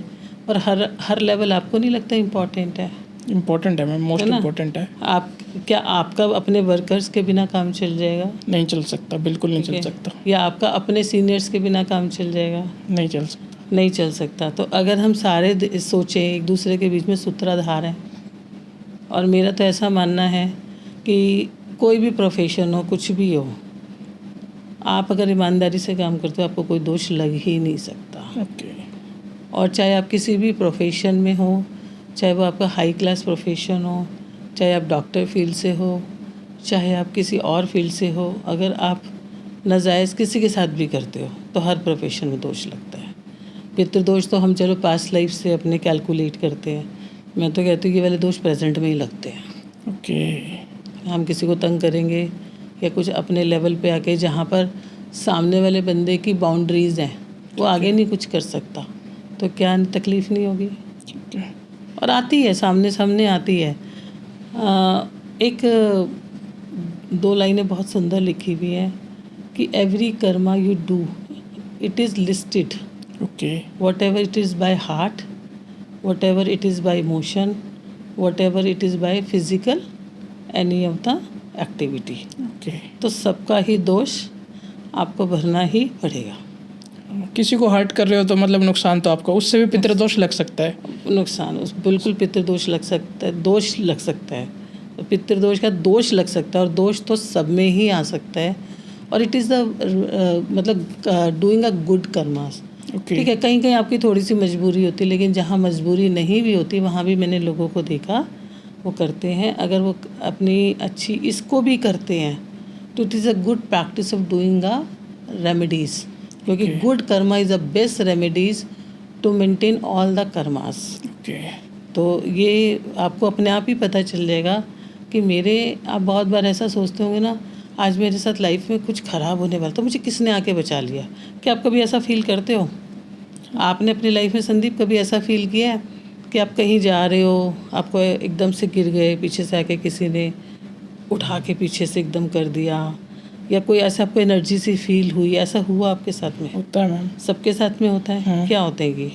और हर लेवल आपको नहीं लगता इम्पोर्टेंट है? इम्पोर्टेंट है मैम, मोस्ट इम्पोर्टेंट है। आपका अपने वर्कर्स के बिना काम चल जाएगा? नहीं चल सकता, बिल्कुल नहीं चल सकता। या आपका अपने सीनियर्स के बिना काम चल जाएगा? नहीं चल सकता। नहीं चल सकता। तो अगर हम सारे सोचें, एक दूसरे के बीच में सूत्रधार हैं, और मेरा तो ऐसा मानना है कि कोई भी प्रोफेशन हो, कुछ भी हो, आप अगर ईमानदारी से काम करते हो, आपको कोई दोष लग ही नहीं सकता। ओके। और चाहे आप किसी भी प्रोफेशन में हो, चाहे वो आपका हाई क्लास प्रोफेशन हो, चाहे आप डॉक्टर फील्ड से हो, चाहे आप किसी और फील्ड से हो, अगर आप नाजायज़ किसी के साथ भी करते हो तो हर प्रोफेशन में दोष लगता है। पितृदोष तो हम चलो पास्ट लाइफ से अपने कैलकुलेट करते हैं, मैं तो कहती हूँ ये वाले दोष प्रेजेंट में ही लगते हैं। ओके। हम किसी को तंग करेंगे या कुछ अपने लेवल पे आके, जहाँ पर सामने वाले बंदे की बाउंड्रीज़ हैं, वो आगे नहीं कुछ कर सकता, तो क्या तकलीफ़ नहीं होगी? ठीक है। और आती है, सामने आती है। एक 2 लाइनें बहुत सुंदर लिखी हुई हैं कि every Karma you do it is listed, okay. What ever it is by heart, what ever it is by motion, what ever it is by physical, any of the activity. Okay. तो सबका ही दोष आपको भरना ही पड़ेगा। किसी को हर्ट कर रहे हो तो मतलब नुकसान तो आपको, उससे भी पितृदोष लग सकता है। नुकसान बिल्कुल पितृदोष लग सकता है, दोष लग सकता है, पितृदोष का दोष लग सकता है, और दोष तो सब में ही आ सकता है। और इट इज़ द मतलब डूइंग अ गुड कर्मास। ठीक है, कहीं कहीं आपकी थोड़ी सी मजबूरी होती है, लेकिन जहाँ मजबूरी नहीं भी होती वहाँ भी मैंने लोगों को देखा वो करते हैं। अगर वो अपनी अच्छी इसको भी करते हैं तो it is a good practice of doing a remedies, क्योंकि good karma is a best remedies to maintain all the karmas. Okay. तो ये आपको अपने आप ही पता चल जाएगा कि आप बहुत बार ऐसा सोचते होंगे ना, आज मेरे साथ लाइफ में कुछ ख़राब होने वाला तो मुझे किसने आके बचा लिया। क्या आप कभी ऐसा फील करते हो? आपने अपनी लाइफ में संदीप कभी ऐसा फील किया है कि आप कहीं जा रहे हो, आपको एकदम से गिर गए, पीछे से आके किसी ने उठा के पीछे से एकदम कर दिया, या कोई ऐसा आपको एनर्जी सी फील हुई, ऐसा हुआ आपके साथ में? होता है मैम। सबके साथ में होता है। हाँ। क्या होता है कि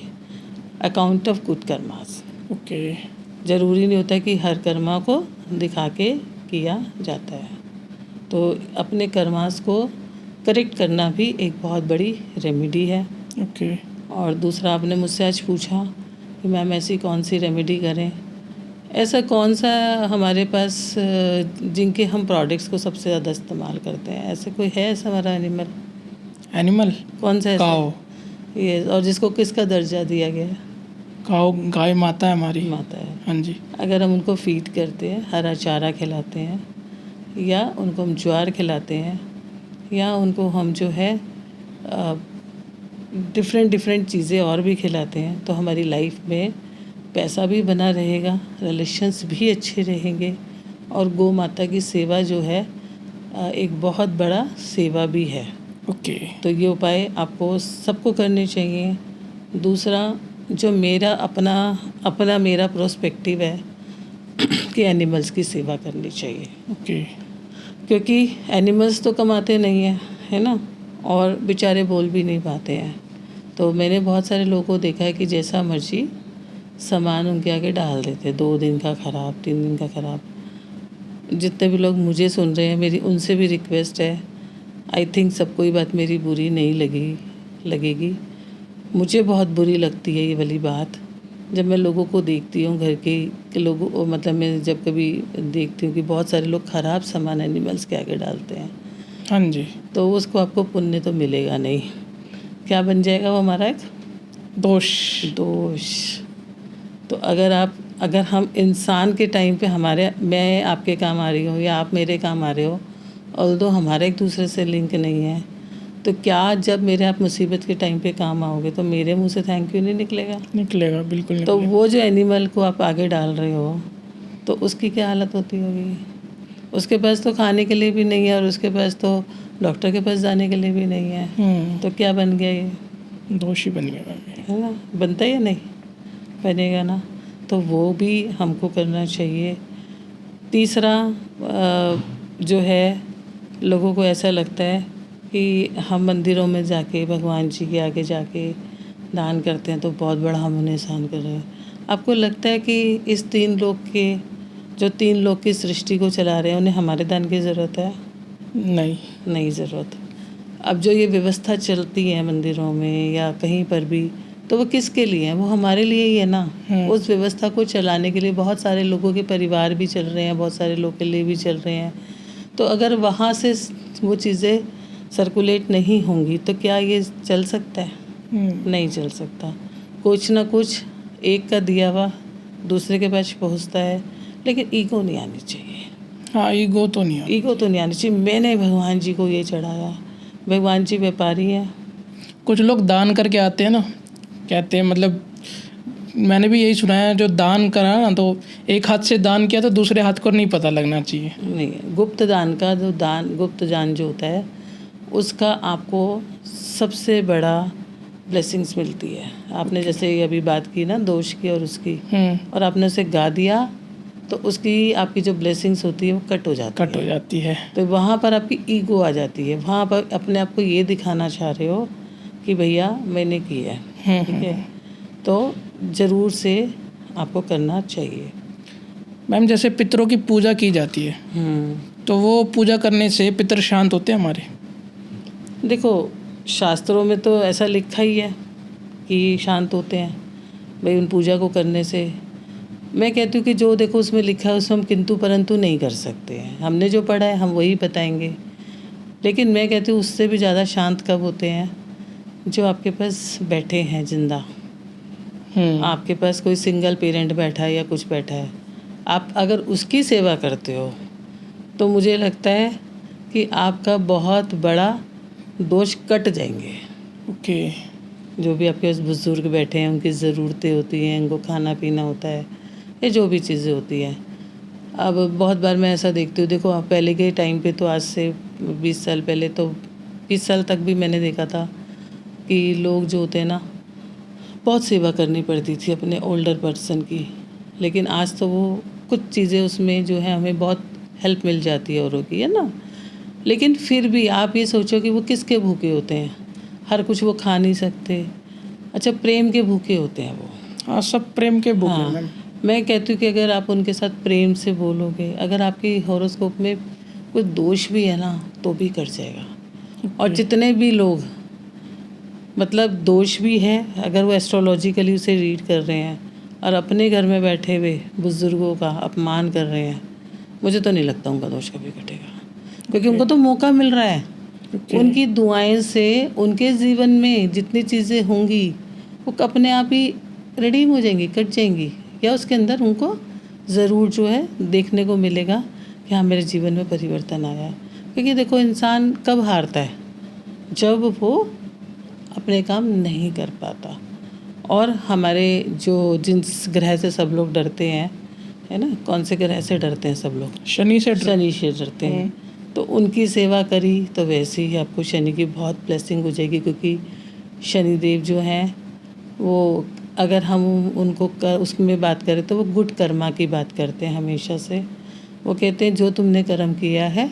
account of good karmas. Okay. ज़रूरी नहीं होता कि हर कर्मा को दिखा के किया जाता है। तो अपने कर्मास को करेक्ट करना भी एक बहुत बड़ी रेमेडी है। ओके। और दूसरा, आपने मुझसे आज पूछा कि मैम ऐसी कौन सी रेमेडी करें, ऐसा कौन सा हमारे पास जिनके हम प्रोडक्ट्स को सबसे ज़्यादा इस्तेमाल करते हैं, ऐसे कोई है ऐसा हमारा एनिमल कौन सा है? काऊ। ये, और जिसको किसका दर्जा दिया गया है? काऊ गाय माता है हमारी। माता है। हाँ जी। अगर हम उनको फीड करते हैं, हरा चारा खिलाते हैं, या उनको हम ज्वार खिलाते हैं, या उनको हम जो है डिफरेंट चीज़ें और भी खिलाते हैं, तो हमारी लाइफ में पैसा भी बना रहेगा, रिलेशंस भी अच्छे रहेंगे, और गौ माता की सेवा जो है एक बहुत बड़ा सेवा भी है। ओके। तो ये उपाय आपको सबको करने चाहिए। दूसरा, जो मेरा प्रोस्पेक्टिव है कि एनिमल्स की सेवा करनी चाहिए। ओके। क्योंकि एनिमल्स तो कमाते नहीं हैं, है ना, और बेचारे बोल भी नहीं पाते हैं। तो मैंने बहुत सारे लोगों को देखा है कि जैसा मर्जी सामान उनके आगे डाल देते, 2 दिन का ख़राब, 3 दिन का ख़राब। जितने भी लोग मुझे सुन रहे हैं, मेरी उनसे भी रिक्वेस्ट है, आई थिंक सबको ये बात मेरी बुरी नहीं लगेगी। मुझे बहुत बुरी लगती है ये वाली बात, जब मैं लोगों को देखती हूँ, घर के लोगों, मतलब मैं जब कभी देखती हूँ कि बहुत सारे लोग ख़राब सामान एनिमल्स के आगे डालते हैं। हाँ जी। तो उसको आपको पुण्य तो मिलेगा नहीं, क्या बन जाएगा वो हमारा एक दोष। तो अगर हम इंसान के टाइम पे मैं आपके काम आ रही हूँ या आप मेरे काम आ रहे हो, ऑल्दो हमारा एक दूसरे से लिंक नहीं है, तो क्या जब मेरे आप मुसीबत के टाइम पे काम आओगे तो मेरे मुंह से थैंक यू नहीं निकलेगा? निकलेगा, बिल्कुल तो निकलेगा। वो जो एनिमल को आप आगे डाल रहे हो तो उसकी क्या हालत होती होगी? उसके पास तो खाने के लिए भी नहीं है और उसके पास तो डॉक्टर के पास जाने के लिए भी नहीं है। तो क्या बन गया ये? दोषी बन गया मैम। है ना? बनता है या नहीं बनेगा ना? तो वो भी हमको करना चाहिए। तीसरा जो है, लोगों को ऐसा लगता है कि हम मंदिरों में जाके भगवान जी के आगे जाके दान करते हैं तो बहुत बड़ा हम उन्हें एहसान कर रहे हैं। आपको लगता है कि इस 3 लोग के जो 3 लोग की सृष्टि को चला रहे हैं उन्हें हमारे दान की ज़रूरत है? नहीं। नहीं ज़रूरत। अब जो ये व्यवस्था चलती है मंदिरों में या कहीं पर भी, तो वो किसके लिए है? वो हमारे लिए ही है ना। उस व्यवस्था को चलाने के लिए बहुत सारे लोगों के परिवार भी चल रहे हैं, बहुत सारे लोग के लिए भी चल रहे हैं। तो अगर वहाँ से वो चीज़ें सर्कुलेट नहीं होंगी तो क्या ये चल सकता है? नहीं चल सकता। कुछ ना कुछ एक का दिया हुआ दूसरे के पास पहुँचता है, लेकिन ईगो नहीं आनी चाहिए। हाँ, ईगो तो नहीं है। ईगो तो नहीं आनी चाहिए, मैंने भगवान जी को ये चढ़ाया। भगवान जी व्यापारी हैं। कुछ लोग दान करके आते हैं ना, कहते हैं, मतलब मैंने भी यही सुना है, जो दान करा ना तो एक हाथ से दान किया तो दूसरे हाथ को नहीं पता लगना चाहिए। नहीं, गुप्त दान का जो दान, गुप्त दान जो होता है उसका आपको सबसे बड़ा ब्लेसिंग्स मिलती है। आपने जैसे अभी बात की ना दोष की और उसकी, और आपने उसे गा दिया तो उसकी आपकी जो ब्लेसिंग्स होती है वो कट हो जाती है। तो वहाँ पर आपकी ईगो आ जाती है। वहाँ पर अपने आप को ये दिखाना चाह रहे हो कि भैया मैंने किया है, ठीक है? तो ज़रूर से आपको करना चाहिए। मैम, जैसे पितरों की पूजा की जाती है तो वो पूजा करने से पितर शांत होते हैं हमारे? देखो, शास्त्रों में तो ऐसा लिखा ही है कि शांत होते हैं भाई उन पूजा को करने से। मैं कहती हूँ कि जो देखो उसमें लिखा है उसमें हम किंतु परंतु नहीं कर सकते हैं। हमने जो पढ़ा है हम वही बताएंगे। लेकिन मैं कहती हूँ उससे भी ज़्यादा शांत कब होते हैं? जो आपके पास बैठे हैं जिंदा। आपके पास कोई सिंगल पेरेंट बैठा है या कुछ बैठा है, आप अगर उसकी सेवा करते हो तो मुझे लगता है कि आपका बहुत बड़ा दोष कट जाएंगे। ओके। जो भी आपके पास बुजुर्ग बैठे हैं उनकी ज़रूरतें होती हैं, उनको खाना पीना होता है, ये जो भी चीज़ें होती हैं। अब बहुत बार मैं ऐसा देखती हूँ, देखो आप पहले के टाइम पे तो आज से 20 साल पहले तो 20 साल तक भी मैंने देखा था कि लोग जो होते हैं ना बहुत सेवा करनी पड़ती थी अपने ओल्डर पर्सन की। लेकिन आज तो वो कुछ चीज़ें उसमें जो है हमें बहुत हेल्प मिल जाती है औरों की, है ना। लेकिन फिर भी आप ये सोचो कि वो किसके भूखे होते हैं? हर कुछ वो खा नहीं सकते। अच्छा, प्रेम के भूखे होते हैं वो। हाँ, सब प्रेम के भूखे हैं हाँ, मैम। मैं कहती हूँ कि अगर आप उनके साथ प्रेम से बोलोगे, अगर आपकी हॉरोस्कोप में कुछ दोष भी है ना तो भी कट जाएगा। और जितने भी लोग मतलब दोष भी है, अगर वो एस्ट्रोलॉजिकली उसे रीड कर रहे हैं और अपने घर में बैठे हुए बुज़ुर्गों का अपमान कर रहे हैं, मुझे तो नहीं लगता उनका दोष कभी कटेगा, क्योंकि उनको तो मौका मिल रहा है। उनकी दुआएं से उनके जीवन में जितनी चीज़ें होंगी वो अपने आप ही रिडीम हो जाएंगी, कट जाएंगी, या उसके अंदर उनको ज़रूर जो है देखने को मिलेगा कि हाँ मेरे जीवन में परिवर्तन आया है। क्योंकि देखो इंसान कब हारता है? जब वो अपने काम नहीं कर पाता। और हमारे जो जिस ग्रह से सब लोग डरते हैं, है ना, कौन से ग्रह से डरते हैं सब लोग? शनि से डरते हैं। तो उनकी सेवा करी तो वैसे ही आपको शनि की बहुत ब्लेसिंग हो जाएगी, क्योंकि शनिदेव जो हैं वो अगर हम उनको उसमें बात करें तो वो गुड कर्मा की बात करते हैं हमेशा से। वो कहते हैं जो तुमने कर्म किया है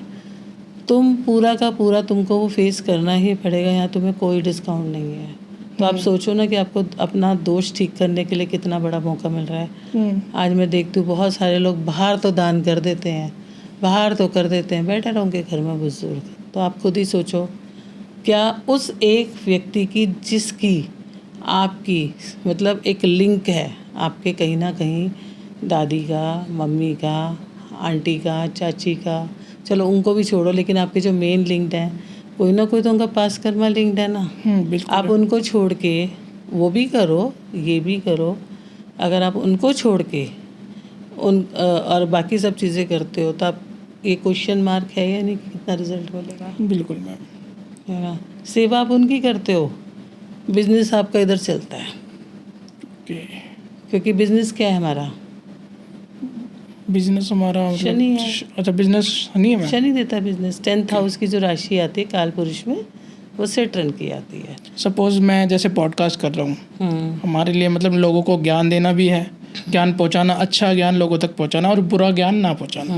तुम पूरा का पूरा तुमको वो फेस करना ही पड़ेगा, यहाँ तुम्हें कोई डिस्काउंट नहीं है। तो आप सोचो ना कि आपको अपना दोष ठीक करने के लिए कितना बड़ा मौका मिल रहा है। आज मैं देखती हूँ बहुत सारे लोग बाहर तो दान कर देते हैं, बाहर तो कर देते हैं, बैठे रहो उनके घर में बुजुर्ग। तो आप खुद ही सोचो, क्या उस एक व्यक्ति की जिसकी आपकी मतलब एक लिंक है आपके कहीं ना कहीं, दादी का, मम्मी का, आंटी का, चाची का, चलो उनको भी छोड़ो, लेकिन आपके जो मेन लिंक्ड हैं कोई ना कोई तो उनका पास कर्मा लिंक्ड है ना। आप उनको छोड़ के वो भी करो, ये भी करो। अगर आप उनको छोड़ के और बाकी सब चीज़ें करते हो तो आप ये क्वेश्चन मार्क है या नहीं कि कितना रिजल्ट मिलेगा? बिल्कुल मैम। है ना। सेवा आप उनकी करते हो, बिजनेस आपका इधर चलता है, ओके। क्योंकि बिजनेस क्या है हमारा, बिजनेस हमारा मतलब शनि है। अच्छा बिजनेस शनि है मैम। शनि देता है बिजनेस। 10th हाउस की जो राशि आती है काल पुरुष में, वो सेट रन की आती है। सपोज मैं जैसे पॉडकास्ट कर रहा हूँ, हम्म। हमारे लिए मतलब लोगों को ज्ञान देना भी है, ज्ञान पहुँचाना, अच्छा ज्ञान लोगों तक पहुँचाना और बुरा ज्ञान ना पहुँचाना,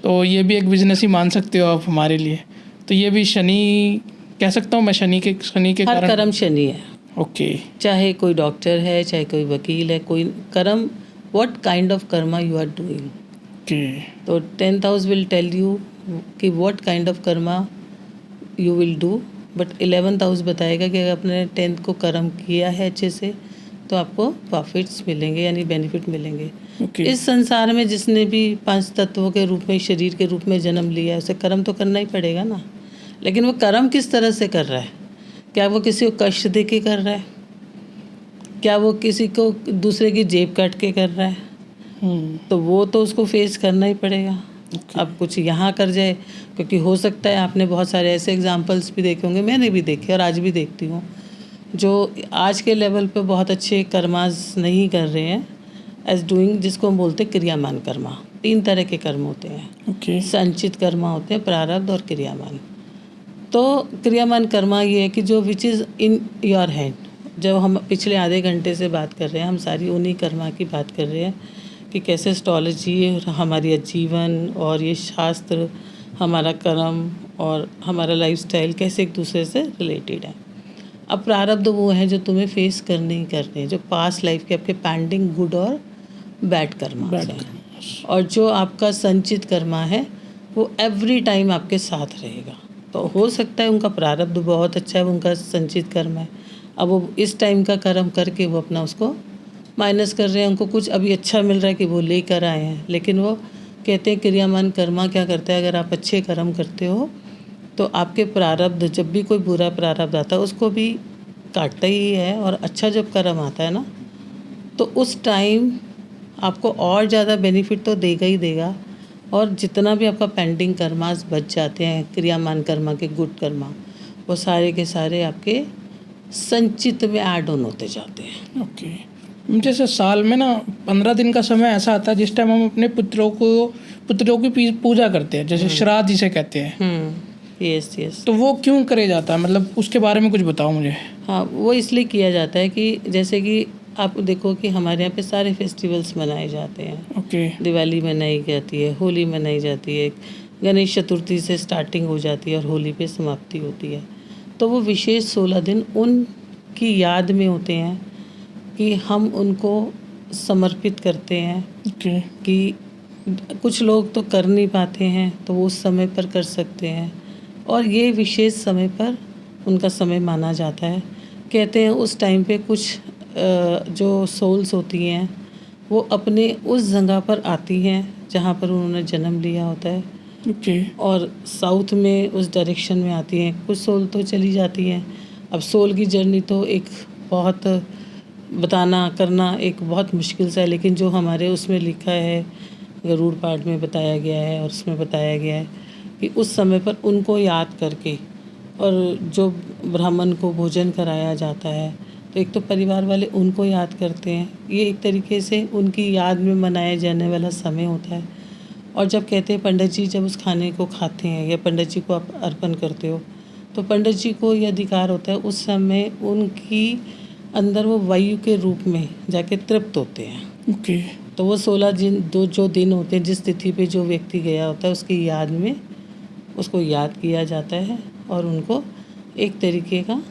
तो ये भी एक बिजनेस ही मान सकते हो आप हमारे लिए। तो ये भी शनि कह सकता हूँ मैं, शनि के हर कारण। कर्म शनि है, ओके। चाहे कोई डॉक्टर है, चाहे कोई वकील है, कोई कर्म, what kind of karma you are doing. Okay. तो 10th house will tell you कि what kind of karma you will do, but 11th house बताएगा कि अगर आपने 10th को कर्म किया है अच्छे से तो आपको प्रॉफिट्स मिलेंगे, यानी बेनिफिट मिलेंगे। ओके। इस संसार में जिसने भी 5 तत्वों के रूप में, शरीर के रूप में जन्म लिया है, उसे कर्म तो करना ही पड़ेगा ना। लेकिन वो कर्म किस तरह से कर रहा है, क्या वो किसी को कष्ट दे के कर रहा है, क्या वो किसी को दूसरे की जेब काट के कर रहा है, तो वो तो उसको फेस करना ही पड़ेगा। अब कुछ यहाँ कर जाए, क्योंकि हो सकता है आपने बहुत सारे ऐसे एग्जाम्पल्स भी देखे होंगे, मैंने भी देखे और आज भी देखती हूँ, जो आज के लेवल पे बहुत अच्छे कर्माज नहीं कर रहे हैं एज डूइंग, जिसको हम बोलते हैं क्रियामान कर्मा। 3 तरह के कर्म होते हैं। ओके। संचित कर्मा होते हैं, प्रारब्ध और क्रियामान। तो क्रियामान कर्मा ये है कि जो which is in your hand. जब हम पिछले आधे घंटे से बात कर रहे हैं, हम सारी उन्हीं कर्मा की बात कर रहे हैं कि कैसे एस्ट्रोलॉजी हमारी जीवन और ये शास्त्र, हमारा कर्म और हमारा लाइफस्टाइल कैसे एक दूसरे से रिलेटेड है। अब प्रारब्ध वो है जो तुम्हें फेस करने ही करने हैं, जो पास्ट लाइफ के आपके पेंडिंग गुड और बैड कर्मा हैं। और जो आपका संचित कर्मा है वो एवरी टाइम आपके साथ रहेगा। तो हो सकता है उनका प्रारब्ध बहुत अच्छा है, उनका संचित कर्म है, अब वो इस टाइम का कर्म करके वो अपना उसको माइनस कर रहे हैं, उनको कुछ अभी अच्छा मिल रहा है कि वो लेकर आए हैं। लेकिन वो कहते हैं क्रियामान कर्मा क्या करता है, अगर आप अच्छे कर्म करते हो तो आपके प्रारब्ध, जब भी कोई बुरा प्रारब्ध आता है उसको भी काटता ही है, और अच्छा जब कर्म आता है ना तो उस टाइम आपको और ज़्यादा बेनिफिट तो देगा ही देगा। और जितना भी आपका पेंडिंग कर्मास बच जाते हैं, क्रियामान कर्मा के गुड कर्मा, वो सारे के सारे आपके संचित में ऐड ऑन होते जाते हैं। ओके। जैसे साल में ना 15 दिन का समय ऐसा आता है जिस टाइम हम अपने पुत्रों की पूजा करते हैं, जैसे श्राद्ध जिसे कहते हैं। यस। तो वो क्यों करे जाता है, मतलब उसके बारे में कुछ बताओ मुझे। हाँ, वो इसलिए किया जाता है कि जैसे कि आप देखो कि हमारे यहाँ पे सारे फेस्टिवल्स मनाए जाते हैं। ओके। दिवाली मनाई जाती है, होली मनाई जाती है, गणेश चतुर्थी से स्टार्टिंग हो जाती है और होली पे समाप्ति होती है। तो वो विशेष 16 दिन उनकी याद में होते हैं कि हम उनको समर्पित करते हैं। ओके। कि कुछ लोग तो कर नहीं पाते हैं तो वो उस समय पर कर सकते हैं, और ये विशेष समय पर उनका समय माना जाता है। कहते हैं उस टाइम पे कुछ जो सोल्स होती हैं वो अपने उस जगह पर आती हैं जहाँ पर उन्होंने जन्म लिया होता है। ओके। और साउथ में उस डायरेक्शन में आती हैं, कुछ सोल तो चली जाती हैं। अब सोल की जर्नी तो एक बहुत बताना करना एक बहुत मुश्किल सा है, लेकिन जो हमारे उसमें लिखा है, गरुड़ पाठ में बताया गया है और उसमें बताया गया है कि उस समय पर उनको याद करके, और जो ब्राह्मण को भोजन कराया जाता है तो एक तो परिवार वाले उनको याद करते हैं, ये एक तरीके से उनकी याद में मनाया जाने वाला समय होता है। और जब कहते हैं पंडित जी जब उस खाने को खाते हैं या पंडित जी को आप अर्पण करते हो, तो पंडित जी को ये अधिकार होता है उस समय उनकी अंदर वो वायु के रूप में जाके तृप्त होते हैं। ओके। तो वो 16 दिन जो दिन होते हैं, जिस तिथि पे जो व्यक्ति गया होता है उसकी याद में उसको याद किया जाता है और उनको एक तरीके का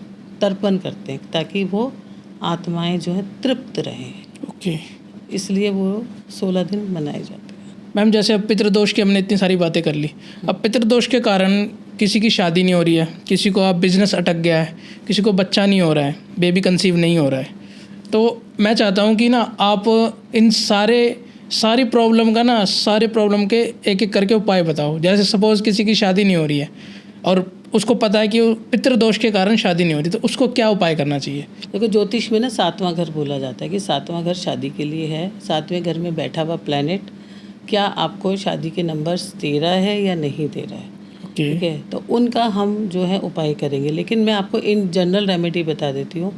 तर्पण करते हैं ताकि वो आत्माएं जो है तृप्त रहें। ओके। इसलिए वो 16 दिन मनाए जाते हैं। मैम जैसे अब पितृदोष की हमने इतनी सारी बातें कर ली, अब पितृदोष के कारण किसी की शादी नहीं हो रही है, किसी को अब बिजनेस अटक गया है, किसी को बच्चा नहीं हो रहा है, बेबी कंसीव नहीं हो रहा है, तो मैं चाहता हूँ कि ना आप इन सारी प्रॉब्लम के एक एक करके उपाय बताओ। जैसे सपोज़ किसी की शादी नहीं हो रही है और उसको पता है कि वो पितृदोष के कारण शादी नहीं हो रही, तो उसको क्या उपाय करना चाहिए? देखो ज्योतिष में ना 7वां घर बोला जाता है कि 7वां घर शादी के लिए है। 7वें घर में बैठा हुआ प्लैनेट क्या आपको शादी के नंबर्स दे रहा है या नहीं दे रहा है। ओके। ठीक है, तो उनका हम जो है उपाय करेंगे। लेकिन मैं आपको इन जनरल रेमेडी बता देती हूँ,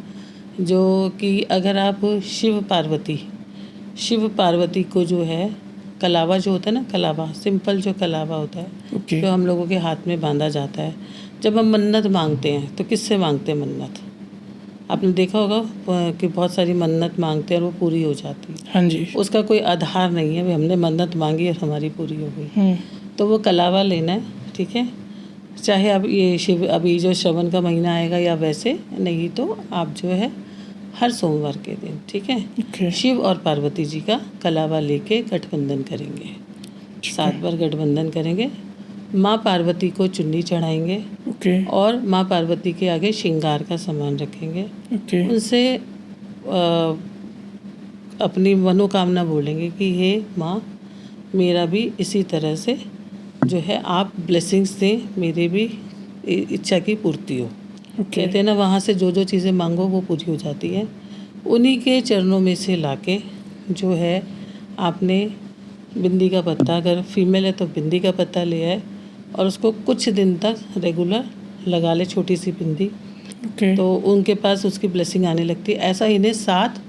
जो कि अगर आप शिव पार्वती को जो है कलावा जो होता है ना, कलावा सिंपल जो कलावा होता है, ओके। जो हम लोगों के हाथ में बांधा जाता है जब हम मन्नत मांगते हैं, तो किससे मांगते हैं मन्नत? आपने देखा होगा कि बहुत सारी मन्नत मांगते हैं और वो पूरी हो जाती है। हाँ जी। उसका कोई आधार नहीं है भाई हमने मन्नत मांगी और हमारी पूरी हो गई। तो वो कलावा लेना है, ठीक है। चाहे अब ये अभी जो श्रवण का महीना आएगा या वैसे नहीं, तो आप जो है हर सोमवार के दिन, ठीक है, ओके। शिव और पार्वती जी का कलावा लेके गठबंधन करेंगे। 7 बार गठबंधन करेंगे। माँ पार्वती को चुन्नी चढ़ाएंगे ओके। और माँ पार्वती के आगे श्रृंगार का सामान रखेंगे। ओके। उनसे अपनी मनोकामना बोलेंगे कि हे माँ, मेरा भी इसी तरह से जो है आप ब्लेसिंग्स दें, मेरी भी इच्छा की पूर्ति हो। ओके। कहते हैं ना, वहाँ से जो जो चीज़ें मांगो वो पूरी हो जाती है। उन्हीं के चरणों में से लाके जो है आपने बिंदी का पत्ता, अगर फीमेल है तो बिंदी का पत्ता ले आए और उसको कुछ दिन तक रेगुलर लगा ले, छोटी सी बिंदी, ओके। तो उनके पास उसकी ब्लेसिंग आने लगती है। ऐसा इन्हें 7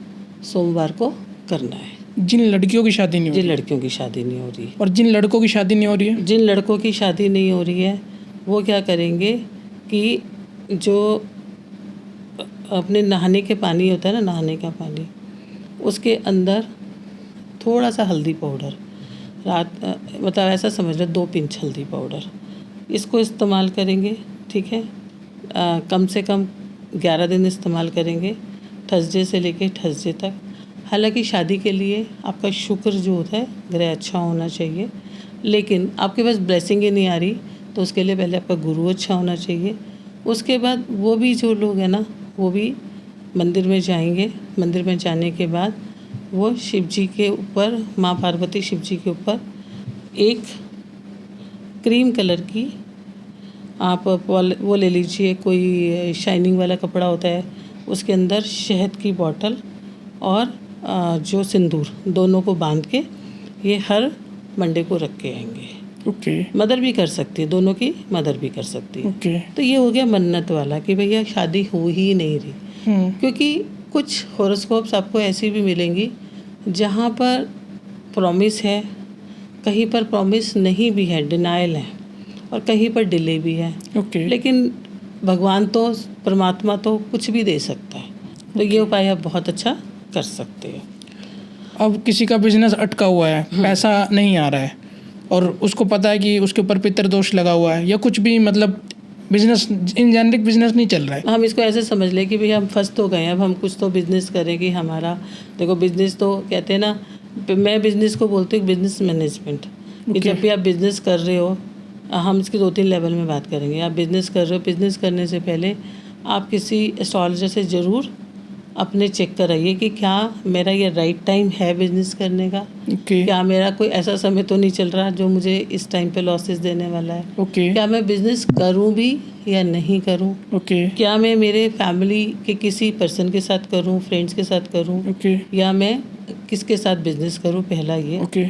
सोमवार को करना है। जिन लड़कियों की शादी नहीं हो जिन रही लड़कियों की शादी नहीं हो रही है, और जिन लड़कों की शादी नहीं हो रही है, जिन लड़कों की शादी नहीं हो रही है, वो क्या करेंगे कि जो अपने नहाने के पानी होता है ना, नहाने का पानी, उसके अंदर थोड़ा सा हल्दी पाउडर, मतलब ऐसा समझ लो 2 पिंच हल्दी पाउडर, इसको इस्तेमाल करेंगे, ठीक है। कम से कम 11 दिन इस्तेमाल करेंगे, थर्सडे से लेके थर्सडे तक। हालांकि शादी के लिए आपका शुक्र जो होता है ग्रह अच्छा होना चाहिए, लेकिन आपके पास ब्लेसिंग ही नहीं आ रही, तो उसके लिए पहले आपका गुरु अच्छा होना चाहिए। उसके बाद वो भी जो लोग हैं ना, वो भी मंदिर में जाएंगे। मंदिर में जाने के बाद वो शिव जी के ऊपर, माँ पार्वती शिव जी के ऊपर एक क्रीम कलर की आप वो ले लीजिए, कोई शाइनिंग वाला कपड़ा होता है, उसके अंदर शहद की बॉटल और जो सिंदूर, दोनों को बांध के ये हर मंडे को रख के आएंगे। ओके। मदर भी कर सकती है, दोनों की मदर भी कर सकती है। ओके। तो ये हो गया मन्नत वाला कि भैया शादी हो ही नहीं रही। क्योंकि कुछ हॉरोस्कोप्स आपको ऐसी भी मिलेंगी जहाँ पर प्रॉमिस है, कहीं पर प्रॉमिस नहीं भी है, डिनायल है, और कहीं पर डिले भी है। ओके। लेकिन भगवान तो, परमात्मा तो कुछ भी दे सकता है। तो ये उपाय आप बहुत अच्छा कर सकते हो। अब किसी का बिजनेस अटका हुआ है, पैसा नहीं आ रहा है और उसको पता है कि उसके ऊपर पितृदोष लगा हुआ है, या कुछ भी, मतलब बिजनेस इन जेनरिक बिजनेस नहीं चल रहा है। हम इसको ऐसे समझ लें कि भैया हम फंस तो गए हैं, अब हम कुछ तो बिजनेस करें कि हमारा, देखो बिजनेस तो कहते हैं ना, मैं बिजनेस को बोलती हूँ बिजनेस मैनेजमेंट, कि जब भी आप बिजनेस कर रहे हो, हम इसके 2-3 लेवल में बात करेंगे। आप बिजनेस कर रहे हो, बिजनेस करने से पहले आप किसी एस्ट्रोलॉजर से ज़रूर अपने चेक कराइए कि क्या मेरा ये राइट टाइम है बिजनेस करने का। ओके। क्या मेरा कोई ऐसा समय तो नहीं चल रहा जो मुझे इस टाइम पे लॉसेस देने वाला है। ओके। क्या मैं बिजनेस करूं भी या नहीं करूं। ओके। क्या मैं मेरे फैमिली के किसी पर्सन के साथ करूं, फ्रेंड्स के साथ करूं, ओके। या मैं किसके साथ बिजनेस करूं। पहला ये, okay.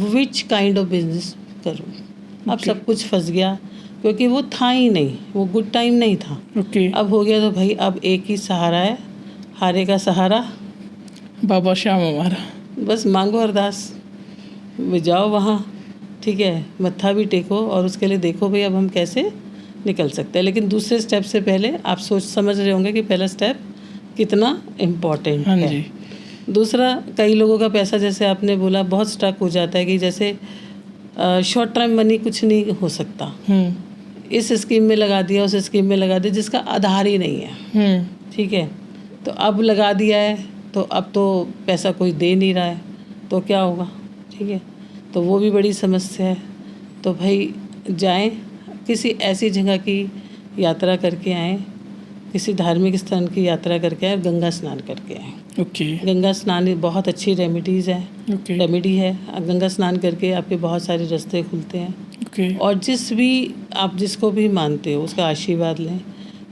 Which kind of business करूं। अब सब कुछ फंस गया, क्योंकि वो था ही नहीं, वो गुड टाइम नहीं था। ओके। अब हो गया तो भाई अब एक ही सहारा है, हारे का सहारा बाबा श्याम हमारा। बस मांगो अरदास, जाओ वहाँ, ठीक है, मत्था भी टेको और उसके लिए देखो भाई अब हम कैसे निकल सकते हैं। लेकिन दूसरे स्टेप से पहले आप सोच समझ रहे होंगे कि पहला स्टेप कितना इम्पोर्टेंट हाँ है। जी। दूसरा, कई लोगों का पैसा, जैसे आपने बोला, बहुत स्टक हो जाता है कि जैसे शॉर्ट टर्म मनी कुछ नहीं हो सकता, इस स्कीम में लगा दिया, उस स्कीम में लगा दिया, जिसका आधार ही नहीं है, ठीक है। तो अब लगा दिया है तो अब तो पैसा कोई दे नहीं रहा है, तो क्या होगा, ठीक है। तो वो भी बड़ी समस्या है। तो भाई जाएं, किसी ऐसी जगह की यात्रा करके आएँ, किसी धार्मिक स्थान की यात्रा करके आए, गंगा स्नान करके आएँ। ओके। गंगा स्नान बहुत अच्छी रेमेडीज़ है, ओके। रेमेडी है। गंगा स्नान करके आपके बहुत सारे रास्ते खुलते हैं। ओके। और आप जिसको भी मानते हो उसका आशीर्वाद लें,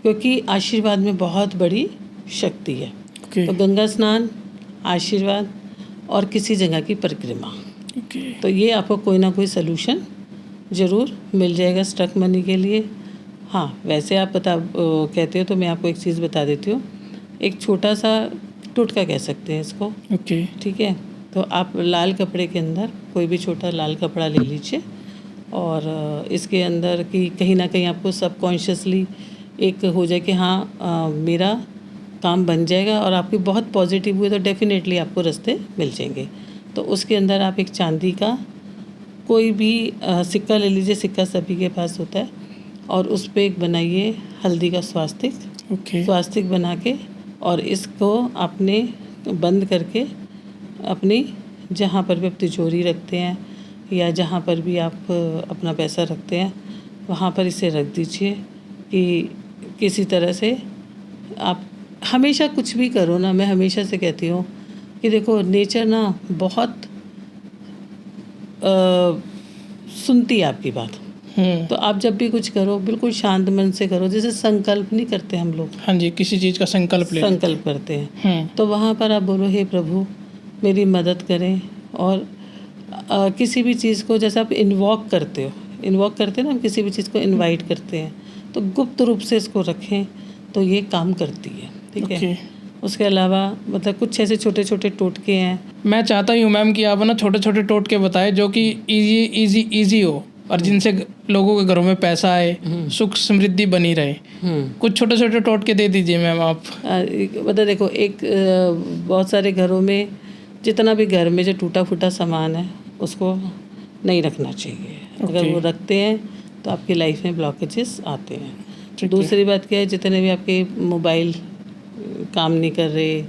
क्योंकि आशीर्वाद में बहुत बड़ी शक्ति है। ओके। तो गंगा स्नान, आशीर्वाद और किसी जगह की परिक्रमा, ओके। तो ये आपको कोई ना कोई सलूशन ज़रूर मिल जाएगा स्टक मनी के लिए। हाँ, वैसे आप कहते हो तो मैं आपको एक चीज़ बता देती हूँ। एक छोटा सा टोटका कह सकते हैं इसको, ओके। ठीक है। तो आप लाल कपड़े के अंदर कोई भी छोटा लाल कपड़ा ले लीजिए और इसके अंदर कि कहीं ना कहीं आपको सबकॉन्शियसली एक हो जाए कि हाँ मेरा काम बन जाएगा और आपकी बहुत पॉजिटिव हुए तो डेफिनेटली आपको रास्ते मिल जाएंगे। तो उसके अंदर आप एक चांदी का कोई भी सिक्का ले लीजिए, सिक्का सभी के पास होता है, और उस पर एक बनाइए हल्दी का स्वास्तिक। ओके। स्वास्तिक बना के और इसको आपने बंद करके अपनी जहाँ पर भी आप तिजोरी रखते हैं या जहाँ पर भी आप अपना पैसा रखते हैं वहाँ पर इसे रख दीजिए कि किसी तरह से आप हमेशा कुछ भी करो ना, मैं हमेशा से कहती हूँ कि देखो नेचर ना बहुत सुनती है आपकी बात। तो आप जब भी कुछ करो बिल्कुल शांत मन से करो, जैसे संकल्प नहीं करते हम लोग। हाँ जी, किसी चीज़ का संकल्प करते हैं तो वहाँ पर आप बोलो हे प्रभु मेरी मदद करें। और किसी भी चीज़ को जैसे आप इन्वॉक करते हैं ना, हम किसी भी चीज़ को इनवाइट करते हैं तो गुप्त रूप से इसको रखें तो ये काम करती है, ठीक है। उसके अलावा मतलब कुछ ऐसे छोटे छोटे टोटके हैं। मैं चाहता हूँ मैम कि आप ना छोटे छोटे टोटके बताएं जो कि इजी हो और जिनसे लोगों के घरों में पैसा आए, सुख समृद्धि बनी रहे। कुछ छोटे छोटे टोटके दे दीजिए मैम आप। मतलब देखो एक बहुत सारे घरों में जितना भी घर में जो टूटा फूटा सामान है उसको नहीं रखना चाहिए। अगर वो रखते हैं तो आपकी लाइफ में ब्लॉकेजेस आते हैं। दूसरी बात क्या है, जितने भी आपके मोबाइल काम नहीं कर रहे,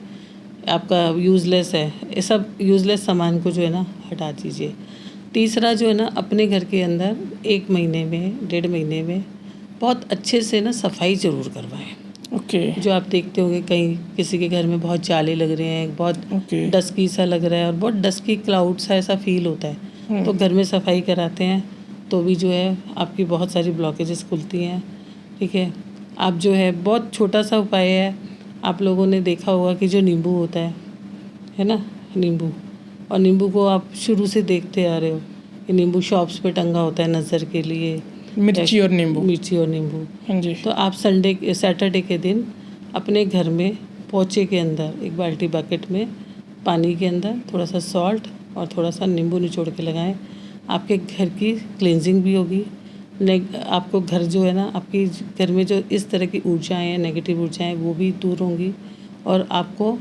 आपका यूज़लेस है, ये सब यूज़लेस सामान को जो है ना हटा दीजिए। तीसरा जो है ना अपने घर के अंदर 1 महीने में 1.5 महीने में बहुत अच्छे से ना सफाई ज़रूर करवाएं। ओके। जो आप देखते होंगे कहीं किसी के घर में बहुत जाले लग रहे हैं, बहुत डस्की सा लग रहा है और बहुत डस्की क्लाउड सा ऐसा फील होता है, तो घर में सफाई कराते हैं तो भी जो है आपकी बहुत सारी ब्लॉकेजेस खुलती हैं, ठीक है। आप जो है बहुत छोटा सा उपाय है, आप लोगों ने देखा होगा कि जो नींबू होता है ना, नींबू, और नींबू को आप शुरू से देखते आ रहे हो कि नींबू शॉप्स पे टंगा होता है नज़र के लिए, मिर्ची और नींबू। हाँ जी। तो आप सैटरडे के दिन अपने घर में पोंचे के अंदर एक बाल्टी बकेट में पानी के अंदर थोड़ा सा सॉल्ट और थोड़ा सा नींबू निचोड़ के लगाएं। आपके घर की क्लींजिंग भी होगी। आपको घर जो है ना, आपकी घर में जो इस तरह की ऊर्जाएँ हैं, नेगेटिव ऊर्जाएँ, वो भी दूर होंगी और आपको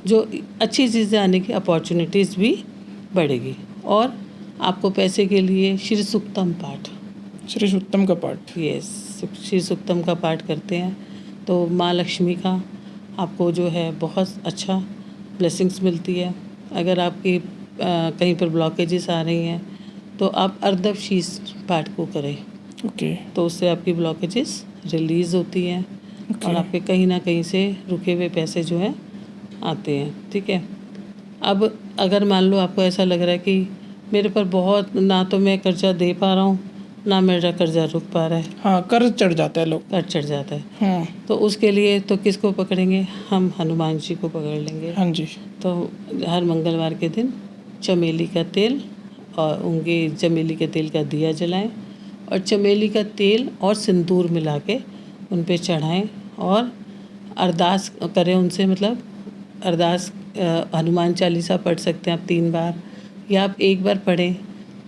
जो अच्छी चीज़ें आने की अपॉर्चुनिटीज़ भी बढ़ेगी। और आपको पैसे के लिए श्री सूक्तम का पाठ, यस, श्री सूक्तम का पाठ करते हैं तो माँ लक्ष्मी का आपको जो है बहुत अच्छा ब्लेसिंग्स मिलती है। अगर आपकी कहीं पर ब्लॉकेजेस आ रही हैं तो आप अर्धव शीश पाठ को करें। ओके। तो उससे आपकी ब्लॉकेजेस रिलीज़ होती हैं और आपके कहीं ना कहीं से रुके हुए पैसे जो हैं आते हैं, ठीक है। अब अगर मान लो आपको ऐसा लग रहा है कि मेरे पर बहुत, ना तो मैं कर्जा दे पा रहा हूँ ना मेरा कर्जा रुक पा रहा है। हाँ, कर्ज चढ़ जाता है, कर्ज चढ़ जाता है। तो उसके लिए तो किसको पकड़ेंगे, हम हनुमान जी को पकड़ लेंगे। हाँ जी। तो हर मंगलवार के दिन चमेली का तेल और उनके चमेली के तेल का दिया जलाएं और चमेली का तेल और सिंदूर मिला के उन पे चढ़ाएं और अरदास करें उनसे। मतलब अरदास हनुमान चालीसा पढ़ सकते हैं आप 3 बार या आप 1 बार पढ़ें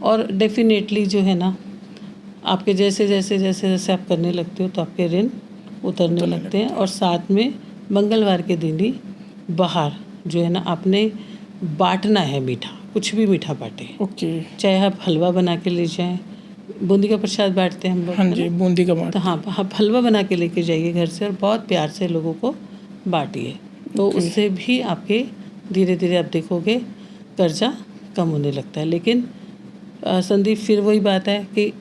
और डेफिनेटली जो है ना आपके जैसे जैसे जैसे जैसे आप करने लगते हो तो आपके ऋण उतरने लगते हैं। और साथ में मंगलवार के दिन ही बाहर जो है ना आपने बांटना है मीठा, कुछ भी मीठा बांटे। ओके। चाहे आप हलवा बना के ले जाएं, बूंदी का प्रसाद बांटते हैं हम लोग। हाँ जी, बूंदी का बांट। तो हाँ, आप हलवा बना के लेके जाइए घर से और बहुत प्यार से लोगों को बांटिए। तो उससे भी आपके धीरे धीरे आप देखोगे कर्जा कम होने लगता है। लेकिन संदीप फिर वही बात है कि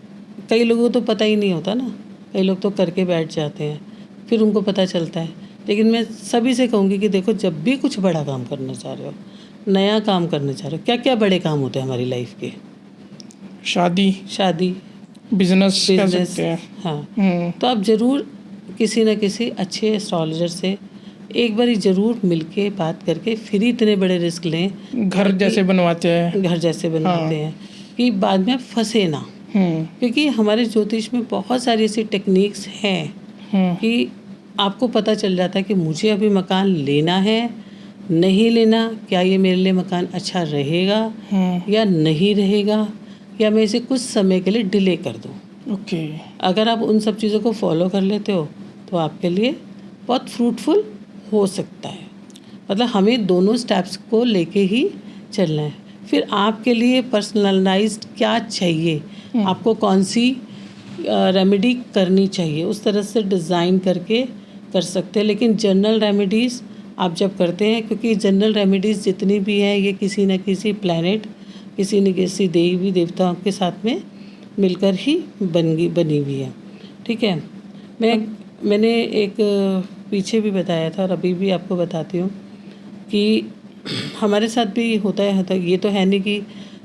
कई लोगों को तो पता ही नहीं होता ना, कई लोग तो करके बैठ जाते हैं फिर उनको पता चलता है। लेकिन मैं सभी से कहूँगी कि देखो जब भी कुछ बड़ा काम करना चाह रहे हो, नया काम करना चाह रहे हो, क्या क्या बड़े काम होते हैं हमारी लाइफ के, शादी, बिजनेस कह सकते हैं। हाँ, तो आप ज़रूर किसी न किसी अच्छे एस्ट्रोलॉजर से एक बार ज़रूर मिलके बात करके फिर ही इतने बड़े रिस्क लें। घर जैसे बनवाते हैं कि बाद में आप फंसे ना। क्योंकि हमारे ज्योतिष में बहुत सारी ऐसी टेक्निक्स हैं कि आपको पता चल जाता है कि मुझे अभी मकान लेना है, नहीं लेना, क्या ये मेरे लिए मकान अच्छा रहेगा या नहीं रहेगा, या मैं इसे कुछ समय के लिए डिले कर दूँ। ओके। अगर आप उन सब चीज़ों को फॉलो कर लेते हो तो आपके लिए बहुत फ्रूटफुल हो सकता है। मतलब हमें दोनों स्टेप्स को लेके ही चलना है। फिर आपके लिए पर्सनलाइज्ड क्या चाहिए, आपको कौन सी रेमेडी करनी चाहिए, उस तरह से डिज़ाइन करके कर सकते हैं। लेकिन जनरल रेमेडीज़ आप जब करते हैं, क्योंकि जनरल रेमेडीज़ जितनी भी हैं ये किसी न किसी प्लैनेट, किसी न किसी देवी देवताओं के साथ में मिलकर ही बनी हुई है। ठीक है। मैंने एक पीछे भी बताया था और अभी भी आपको बताती हूँ कि हमारे साथ भी होता है। ये तो है नहीं कि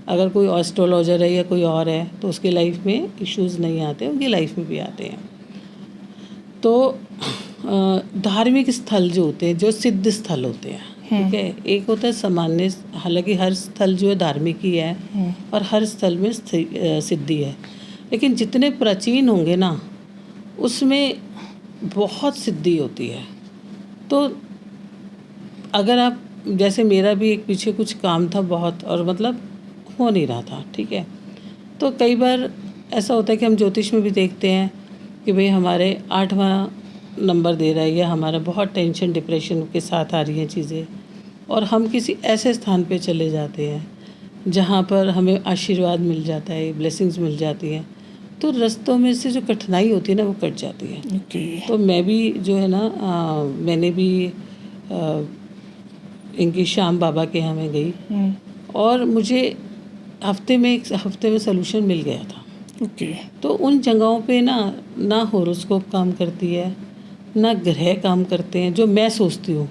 अगर कोई एस्ट्रोलॉजर है या कोई और है तो उसकी लाइफ में इश्यूज़ नहीं आते, उनकी लाइफ में भी आते हैं। तो धार्मिक स्थल जो होते हैं, जो सिद्ध स्थल होते हैं, ठीक है, एक होता है सामान्य, हालांकि हर स्थल जो है धार्मिक ही है और हर स्थल में सिद्धि है, लेकिन जितने प्राचीन होंगे ना उसमें बहुत सिद्धि होती है। तो अगर आप, जैसे मेरा भी एक पीछे कुछ काम था बहुत, और मतलब हो नहीं रहा था, ठीक है, तो कई बार ऐसा होता है कि हम ज्योतिष में भी देखते हैं कि भाई हमारे 8वां नंबर दे रहा है या हमारा बहुत टेंशन डिप्रेशन के साथ आ रही हैं चीज़ें, और हम किसी ऐसे स्थान पे चले जाते हैं जहाँ पर हमें आशीर्वाद मिल जाता है, ब्लेसिंग्स मिल जाती हैं, तो रास्तों में से जो कठिनाई होती है ना वो कट जाती है। ओके। तो मैं भी जो है ना मैंने भी इनकी श्याम बाबा के यहाँ में गई और मुझे हफ्ते में सोल्यूशन मिल गया था। ओके। तो उन जगहों पे ना होरोस्कोप काम करती है, ना ग्रह काम करते हैं, जो मैं सोचती हूँ।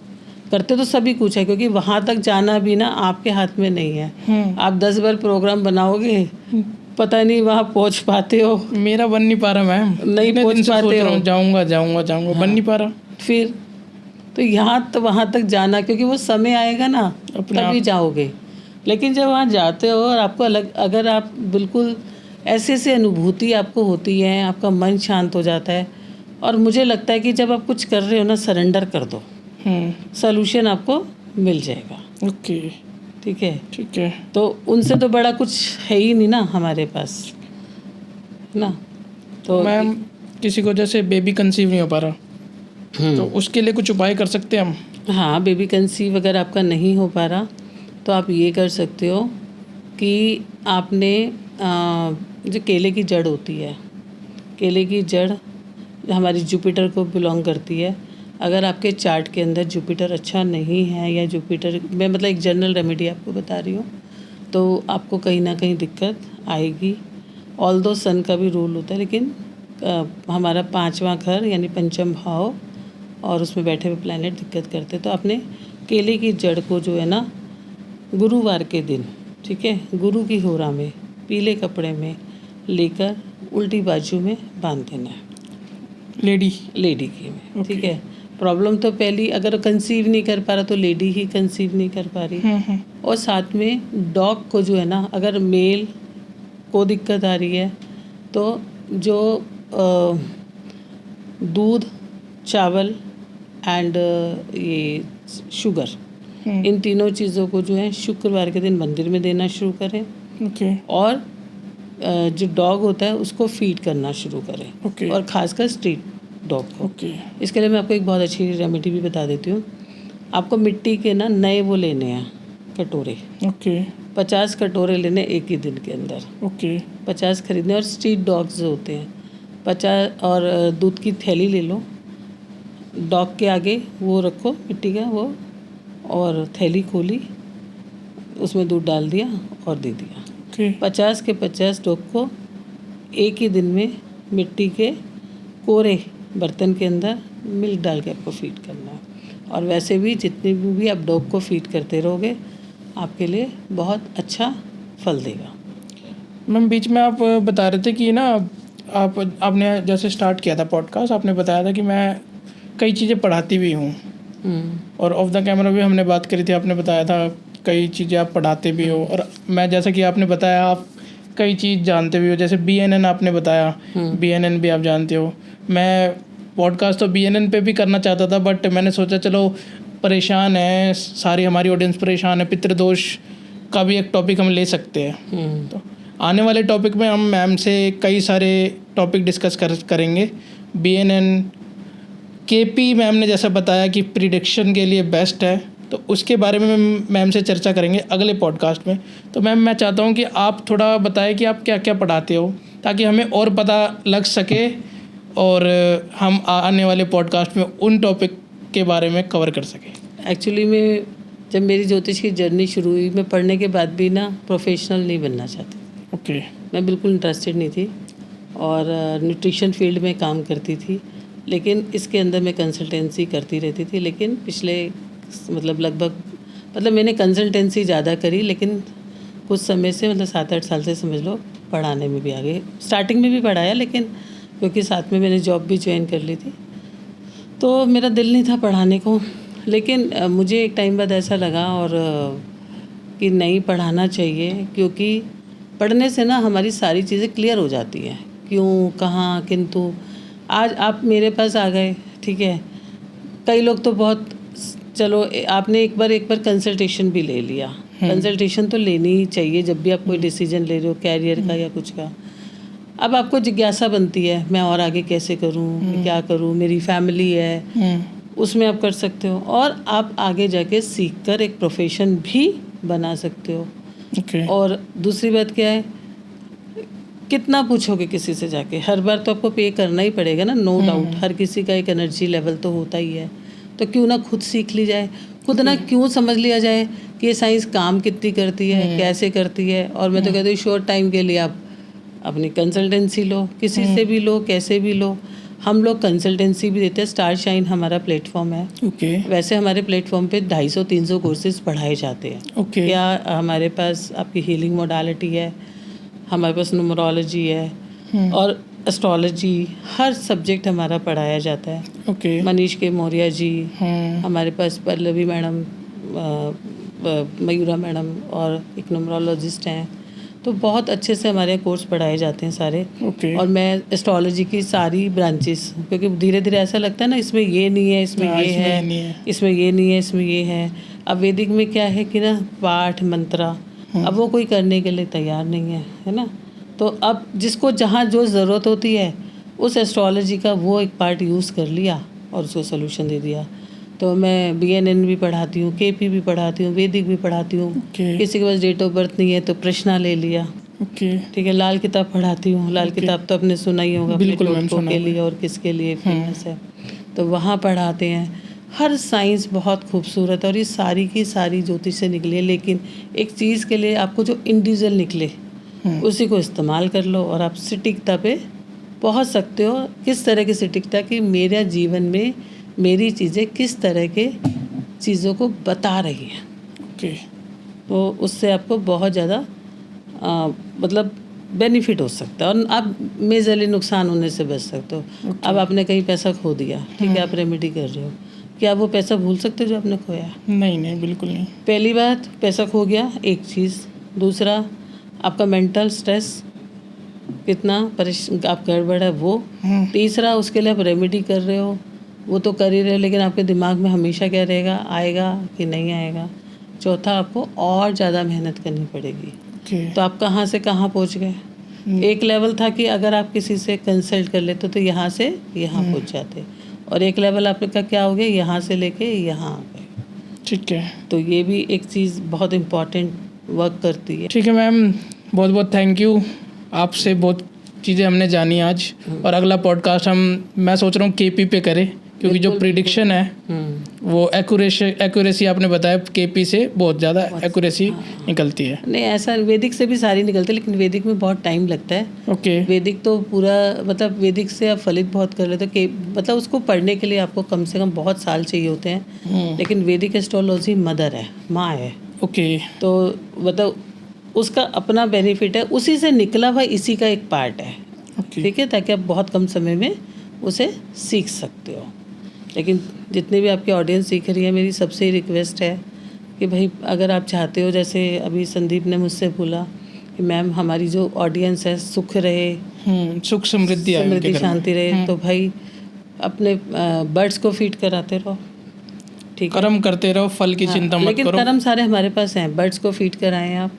करते तो सभी कुछ है, क्योंकि वहाँ तक जाना भी ना आपके हाथ में नहीं है। आप 10 बार प्रोग्राम बनाओगे, पता नहीं वहाँ पहुँच पाते हो। मेरा बन नहीं पा रहा मैम, नहीं पहुँच पाते हो। जाऊंगा बन नहीं पा रहा। फिर तो यहाँ तो वहाँ तक जाना, क्योंकि वो समय आएगा ना तभी जाओगे। लेकिन जब वहाँ जाते हो और आपको अगर आप बिल्कुल ऐसे अनुभूति आपको होती है, आपका मन शांत हो जाता है, और मुझे लगता है कि जब आप कुछ कर रहे हो ना, सरेंडर कर दो, सॉल्यूशन आपको मिल जाएगा। ओके। ठीक है। ठीक है। तो उनसे तो बड़ा कुछ है ही नहीं ना हमारे पास ना। तो मैम किसी को जैसे बेबी कंसीव नहीं हो पा रहा, तो उसके लिए कुछ उपाय कर सकते हैं हम? हाँ, बेबी कंसीव अगर आपका नहीं हो पा रहा तो आप ये कर सकते हो कि आपने जो केले की जड़ होती है, केले की जड़ हमारी जुपिटर को बिलोंग करती है। अगर आपके चार्ट के अंदर जुपिटर अच्छा नहीं है, या जुपिटर, मैं मतलब एक जनरल रेमेडी आपको बता रही हूँ, तो आपको कहीं ना कहीं दिक्कत आएगी। ऑल्दो सन का भी रूल होता है, लेकिन हमारा 5वां घर यानी पंचम भाव और उसमें बैठे हुए प्लैनेट दिक्कत करते। तो आपने केले की जड़ को जो है ना गुरुवार के दिन, ठीक है, गुरु की होरा में पीले कपड़े में लेकर उल्टी बाजू में बांध देना है, लेडी की में। ठीक है। प्रॉब्लम तो पहली, अगर कंसीव नहीं कर पा रहा तो लेडी ही कंसीव नहीं कर पा रही। और साथ में डॉग को जो है ना, अगर मेल को दिक्कत आ रही है तो जो दूध, चावल एंड ये शुगर, इन तीनों चीज़ों को जो है शुक्रवार के दिन मंदिर में देना शुरू करें। ओके। और जो डॉग होता है उसको फीड करना शुरू करें। ओके। और खासकर स्ट्रीट डॉग को। ओके। इसके लिए मैं आपको एक बहुत अच्छी रेमेडी भी बता देती हूँ। आपको मिट्टी के ना नए वो लेने हैं कटोरे। ओके। 50 कटोरे लेने एक ही दिन के अंदर। ओके। 50 खरीदने। और स्ट्रीट डॉग्स जो होते हैं 50, और दूध की थैली ले लो, डॉग के आगे वो रखो मिट्टी का वो, और थैली खोली, उसमें दूध डाल दिया और दे दिया। ओके। 50 के 50 डॉग को एक ही दिन में मिट्टी के कोरे बर्तन के अंदर मिल्क डाल के आपको फीड करना है। और वैसे भी जितने भी आप डॉग को फीड करते रहोगे आपके लिए बहुत अच्छा फल देगा। मैम बीच में आप बता रहे थे कि ना आपने जैसे स्टार्ट किया था पॉडकास्ट, आपने बताया था कि मैं कई चीज़ें पढ़ाती भी हूँ, और ऑफ द कैमरा भी हमने बात करी थी, आपने बताया था कई चीज़ें आप पढ़ाते भी हो। और मैं, जैसा कि आपने बताया, आप कई चीज़ जानते भी हो, जैसे BNN आपने बताया, BNN भी आप जानते हो। मैं पॉडकास्ट तो BNN पे भी करना चाहता था, बट मैंने सोचा चलो परेशान है सारी हमारी ऑडियंस, परेशान है, पितृदोष का भी एक टॉपिक हम ले सकते हैं। तो आने वाले टॉपिक में हम मैम से कई सारे टॉपिक डिस्कस करेंगे। BNN KP मैम ने जैसा बताया कि प्रिडिक्शन के लिए बेस्ट है, तो उसके बारे में मैम से चर्चा करेंगे अगले पॉडकास्ट में। तो मैम मैं चाहता हूँ कि आप थोड़ा बताएं कि आप क्या क्या पढ़ाते हो, ताकि हमें और पता लग सके और हम आने वाले पॉडकास्ट में उन टॉपिक के बारे में कवर कर सकें। एक्चुअली मैं जब मेरी ज्योतिष की जर्नी शुरू हुई, मैं पढ़ने के बाद भी ना प्रोफेशनल नहीं बनना चाहती। ओके। मैं बिल्कुल इंटरेस्टेड नहीं थी और न्यूट्रिशन फील्ड में काम करती थी, लेकिन इसके अंदर मैं कंसल्टेंसी करती रहती थी। लेकिन पिछले लगभग मैंने कंसल्टेंसी ज़्यादा करी, लेकिन कुछ समय से 7-8 साल से समझ लो पढ़ाने में भी आ गए। स्टार्टिंग में भी पढ़ाया, लेकिन क्योंकि साथ में मैंने जॉब भी ज्वाइन कर ली थी, तो मेरा दिल नहीं था पढ़ाने को। लेकिन मुझे एक टाइम बाद ऐसा लगा और कि नहीं, पढ़ाना चाहिए, क्योंकि पढ़ने से ना हमारी सारी चीज़ें क्लियर हो जाती हैं, क्यों, कहाँ, किंतु। आज आप मेरे पास आ गए, ठीक है, कई लोग तो बहुत, चलो आपने एक बार कंसल्टेशन भी ले लिया। कंसल्टेशन तो लेनी ही चाहिए जब भी आप कोई डिसीजन ले रहे हो, कैरियर का या कुछ का। अब आपको जिज्ञासा बनती है, मैं और आगे कैसे करूँ, क्या करूँ, मेरी फैमिली है, उसमें आप कर सकते हो, और आप आगे जाके सीख कर एक प्रोफेशन भी बना सकते हो। ओके। और दूसरी बात क्या है, कितना पूछोगे किसी से जाके, हर बार तो आपको पे करना ही पड़ेगा ना, नो डाउट। हर किसी का एक एनर्जी लेवल तो होता ही है, तो क्यों ना खुद सीख ली जाए, खुद ना क्यों समझ लिया जाए कि ये साइंस काम कितनी करती है, कैसे करती है। और मैं तो कहती हूँ शॉर्ट टाइम के लिए आप अपनी कंसल्टेंसी लो, किसी से भी लो, कैसे भी लो। हम लोग कंसल्टेंसी भी देते हैं, स्टार शाइन हमारा प्लेटफॉर्म है। ओके। वैसे हमारे प्लेटफॉर्म पे 250-300 कोर्सेज पढ़ाए जाते हैं। ओके। क्या हमारे पास आपकी हीलिंग मोडालिटी है, हमारे पास न्यूमरोलॉजी है और एस्ट्रोलॉजी, हर सब्जेक्ट हमारा पढ़ाया जाता है। ओके। मनीष के मौर्या जी, हमारे पास पल्लवी मैडम, मयूरा मैडम और एक न्यूमरोलॉजिस्ट हैं। तो बहुत अच्छे से हमारे कोर्स पढ़ाए जाते हैं सारे। ओके। और मैं एस्ट्रोलॉजी की सारी ब्रांचेस, क्योंकि धीरे धीरे ऐसा लगता है ना, इसमें ये नहीं है, इसमें ये है, इसमें ये नहीं है, इसमें ये है। अब वैदिक में क्या है कि ना, पाठ मंत्रा, अब वो कोई करने के लिए तैयार नहीं है ना। तो अब जिसको जहाँ जो ज़रूरत होती है, उस एस्ट्रोलॉजी का वो एक पार्ट यूज़ कर लिया और उसको सोल्यूशन दे दिया। तो मैं BNN भी पढ़ाती हूँ, KP भी पढ़ाती हूँ, वैदिक भी पढ़ाती हूँ। किसी के पास डेट ऑफ बर्थ नहीं है तो प्रश्ना ले लिया। ठीक है, लाल किताब पढ़ाती हूँ। लाल किताब तो आपने सुना ही होगा, प्लेटो के लिए और किसके लिए फेमस है, तो वहाँ पढ़ाते हैं। हर साइंस बहुत खूबसूरत है और ये सारी की सारी ज्योतिष से निकली है। लेकिन एक चीज़ के लिए आपको जो इंडिविजुअल निकले उसी को इस्तेमाल कर लो और आप सटीकता पे पहुंच सकते हो। किस तरह की सटीकता, कि मेरा जीवन में मेरी चीज़ें किस तरह के चीज़ों को बता रही हैं। ओके। तो उससे आपको बहुत ज़्यादा बेनिफिट हो सकता है और आप मेजरली नुकसान होने से बच सकते हो। अब आपने कहीं पैसा खो दिया, ठीक है, आप रेमेडी कर रहे हो, क्या वो पैसा भूल सकते हो जो आपने खोया? नहीं, बिल्कुल नहीं। पहली बात, पैसा खो गया, एक चीज़। दूसरा, आपका मेंटल स्ट्रेस कितना आप गड़बड़ है वो। तीसरा, उसके लिए आप रेमेडी कर रहे हो, वो तो कर ही रहे हो, लेकिन आपके दिमाग में हमेशा क्या रहेगा, आएगा कि नहीं आएगा। चौथा, आपको और ज़्यादा मेहनत करनी पड़ेगी। तो आप कहाँ से कहाँ पहुँच गए। एक लेवल था कि अगर आप किसी से कंसल्ट कर लेते तो यहाँ से यहाँ पहुँच जाते, और एक लेवल आपका क्या हो गया, यहाँ से लेके यहाँ आ गए। ठीक है, तो ये भी एक चीज़ बहुत इम्पॉर्टेंट वर्क करती है। ठीक है मैम, बहुत बहुत थैंक यू। आपसे बहुत चीज़ें हमने जानी आज, और अगला पॉडकास्ट मैं सोच रहा हूँ KP पे करें, क्योंकि जो प्रिडिक्शन है वो एक्यूरेसी आपने बताया KP से बहुत ज़्यादा एक्यूरेसी निकलती है। नहीं, ऐसा वैदिक से भी सारी निकलती है, लेकिन वैदिक में बहुत टाइम लगता है। ओके। वैदिक तो पूरा वैदिक से आप फलित बहुत कर लेते हो, उसको पढ़ने के लिए आपको कम से कम बहुत साल चाहिए होते हैं। लेकिन वैदिक एस्ट्रोलॉजी मदर है, माँ है। ओके। तो उसका अपना बेनिफिट है, उसी से निकला हुआ इसी का एक पार्ट है। ठीक है, ताकि आप बहुत कम समय में उसे सीख सकते हो। लेकिन जितनी भी आपकी ऑडियंस सीख रही है, मेरी सबसे रिक्वेस्ट है कि भाई, अगर आप चाहते हो, जैसे अभी संदीप ने मुझसे बोला कि मैम हमारी जो ऑडियंस है सुख रहे, सुख समृद्धि आए उनके समृद्धि घर में। शांति रहे, तो भाई अपने बर्ड्स को फीड कराते रहो, ठीक है। कर्म करते रहो, फल की चिंता मत लेकिन करो। कर्म सारे हमारे पास हैं, बर्ड्स को फीड कराएं आप,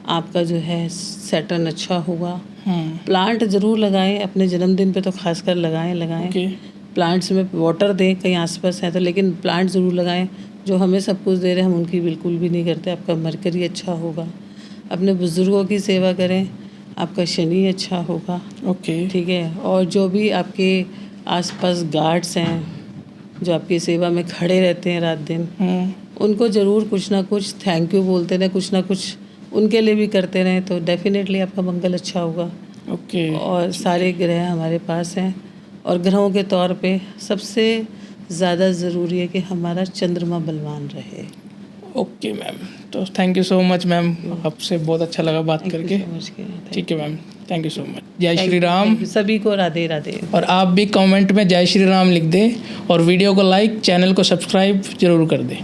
आपका जो है सैटर्न अच्छा होगा। प्लांट ज़रूर लगाएं, अपने जन्मदिन पे तो खासकर लगाएं। ओके। प्लांट्स में वाटर दें, कहीं आसपास है तो, लेकिन प्लांट ज़रूर लगाएं। जो हमें सब कुछ दे रहे हैं हम उनकी बिल्कुल भी नहीं करते। आपका मरकरी अच्छा होगा। अपने बुज़ुर्गों की सेवा करें, आपका शनि अच्छा होगा, ओके। ठीक है। और जो भी आपके आसपास गार्ड्स हैं जो आपकी सेवा में खड़े रहते हैं रात दिन, उनको ज़रूर कुछ ना कुछ थैंक यू बोलते रहें, कुछ ना कुछ उनके लिए भी करते रहें, तो डेफिनेटली आपका मंगल अच्छा होगा। ओके। और सारे ग्रह हमारे पास हैं, और ग्रहों के तौर पे सबसे ज़्यादा ज़रूरी है कि हमारा चंद्रमा बलवान रहे। ओके मैम, तो thank you so much ma'am, आपसे बहुत अच्छा लगा बात करके। ठीक है ma'am, thank you so much. जय श्री राम। सभी को राधे राधे। और आप भी कमेंट में जय श्री राम लिख दें और वीडियो को लाइक, चैनल को सब्सक्राइब जरूर कर दें।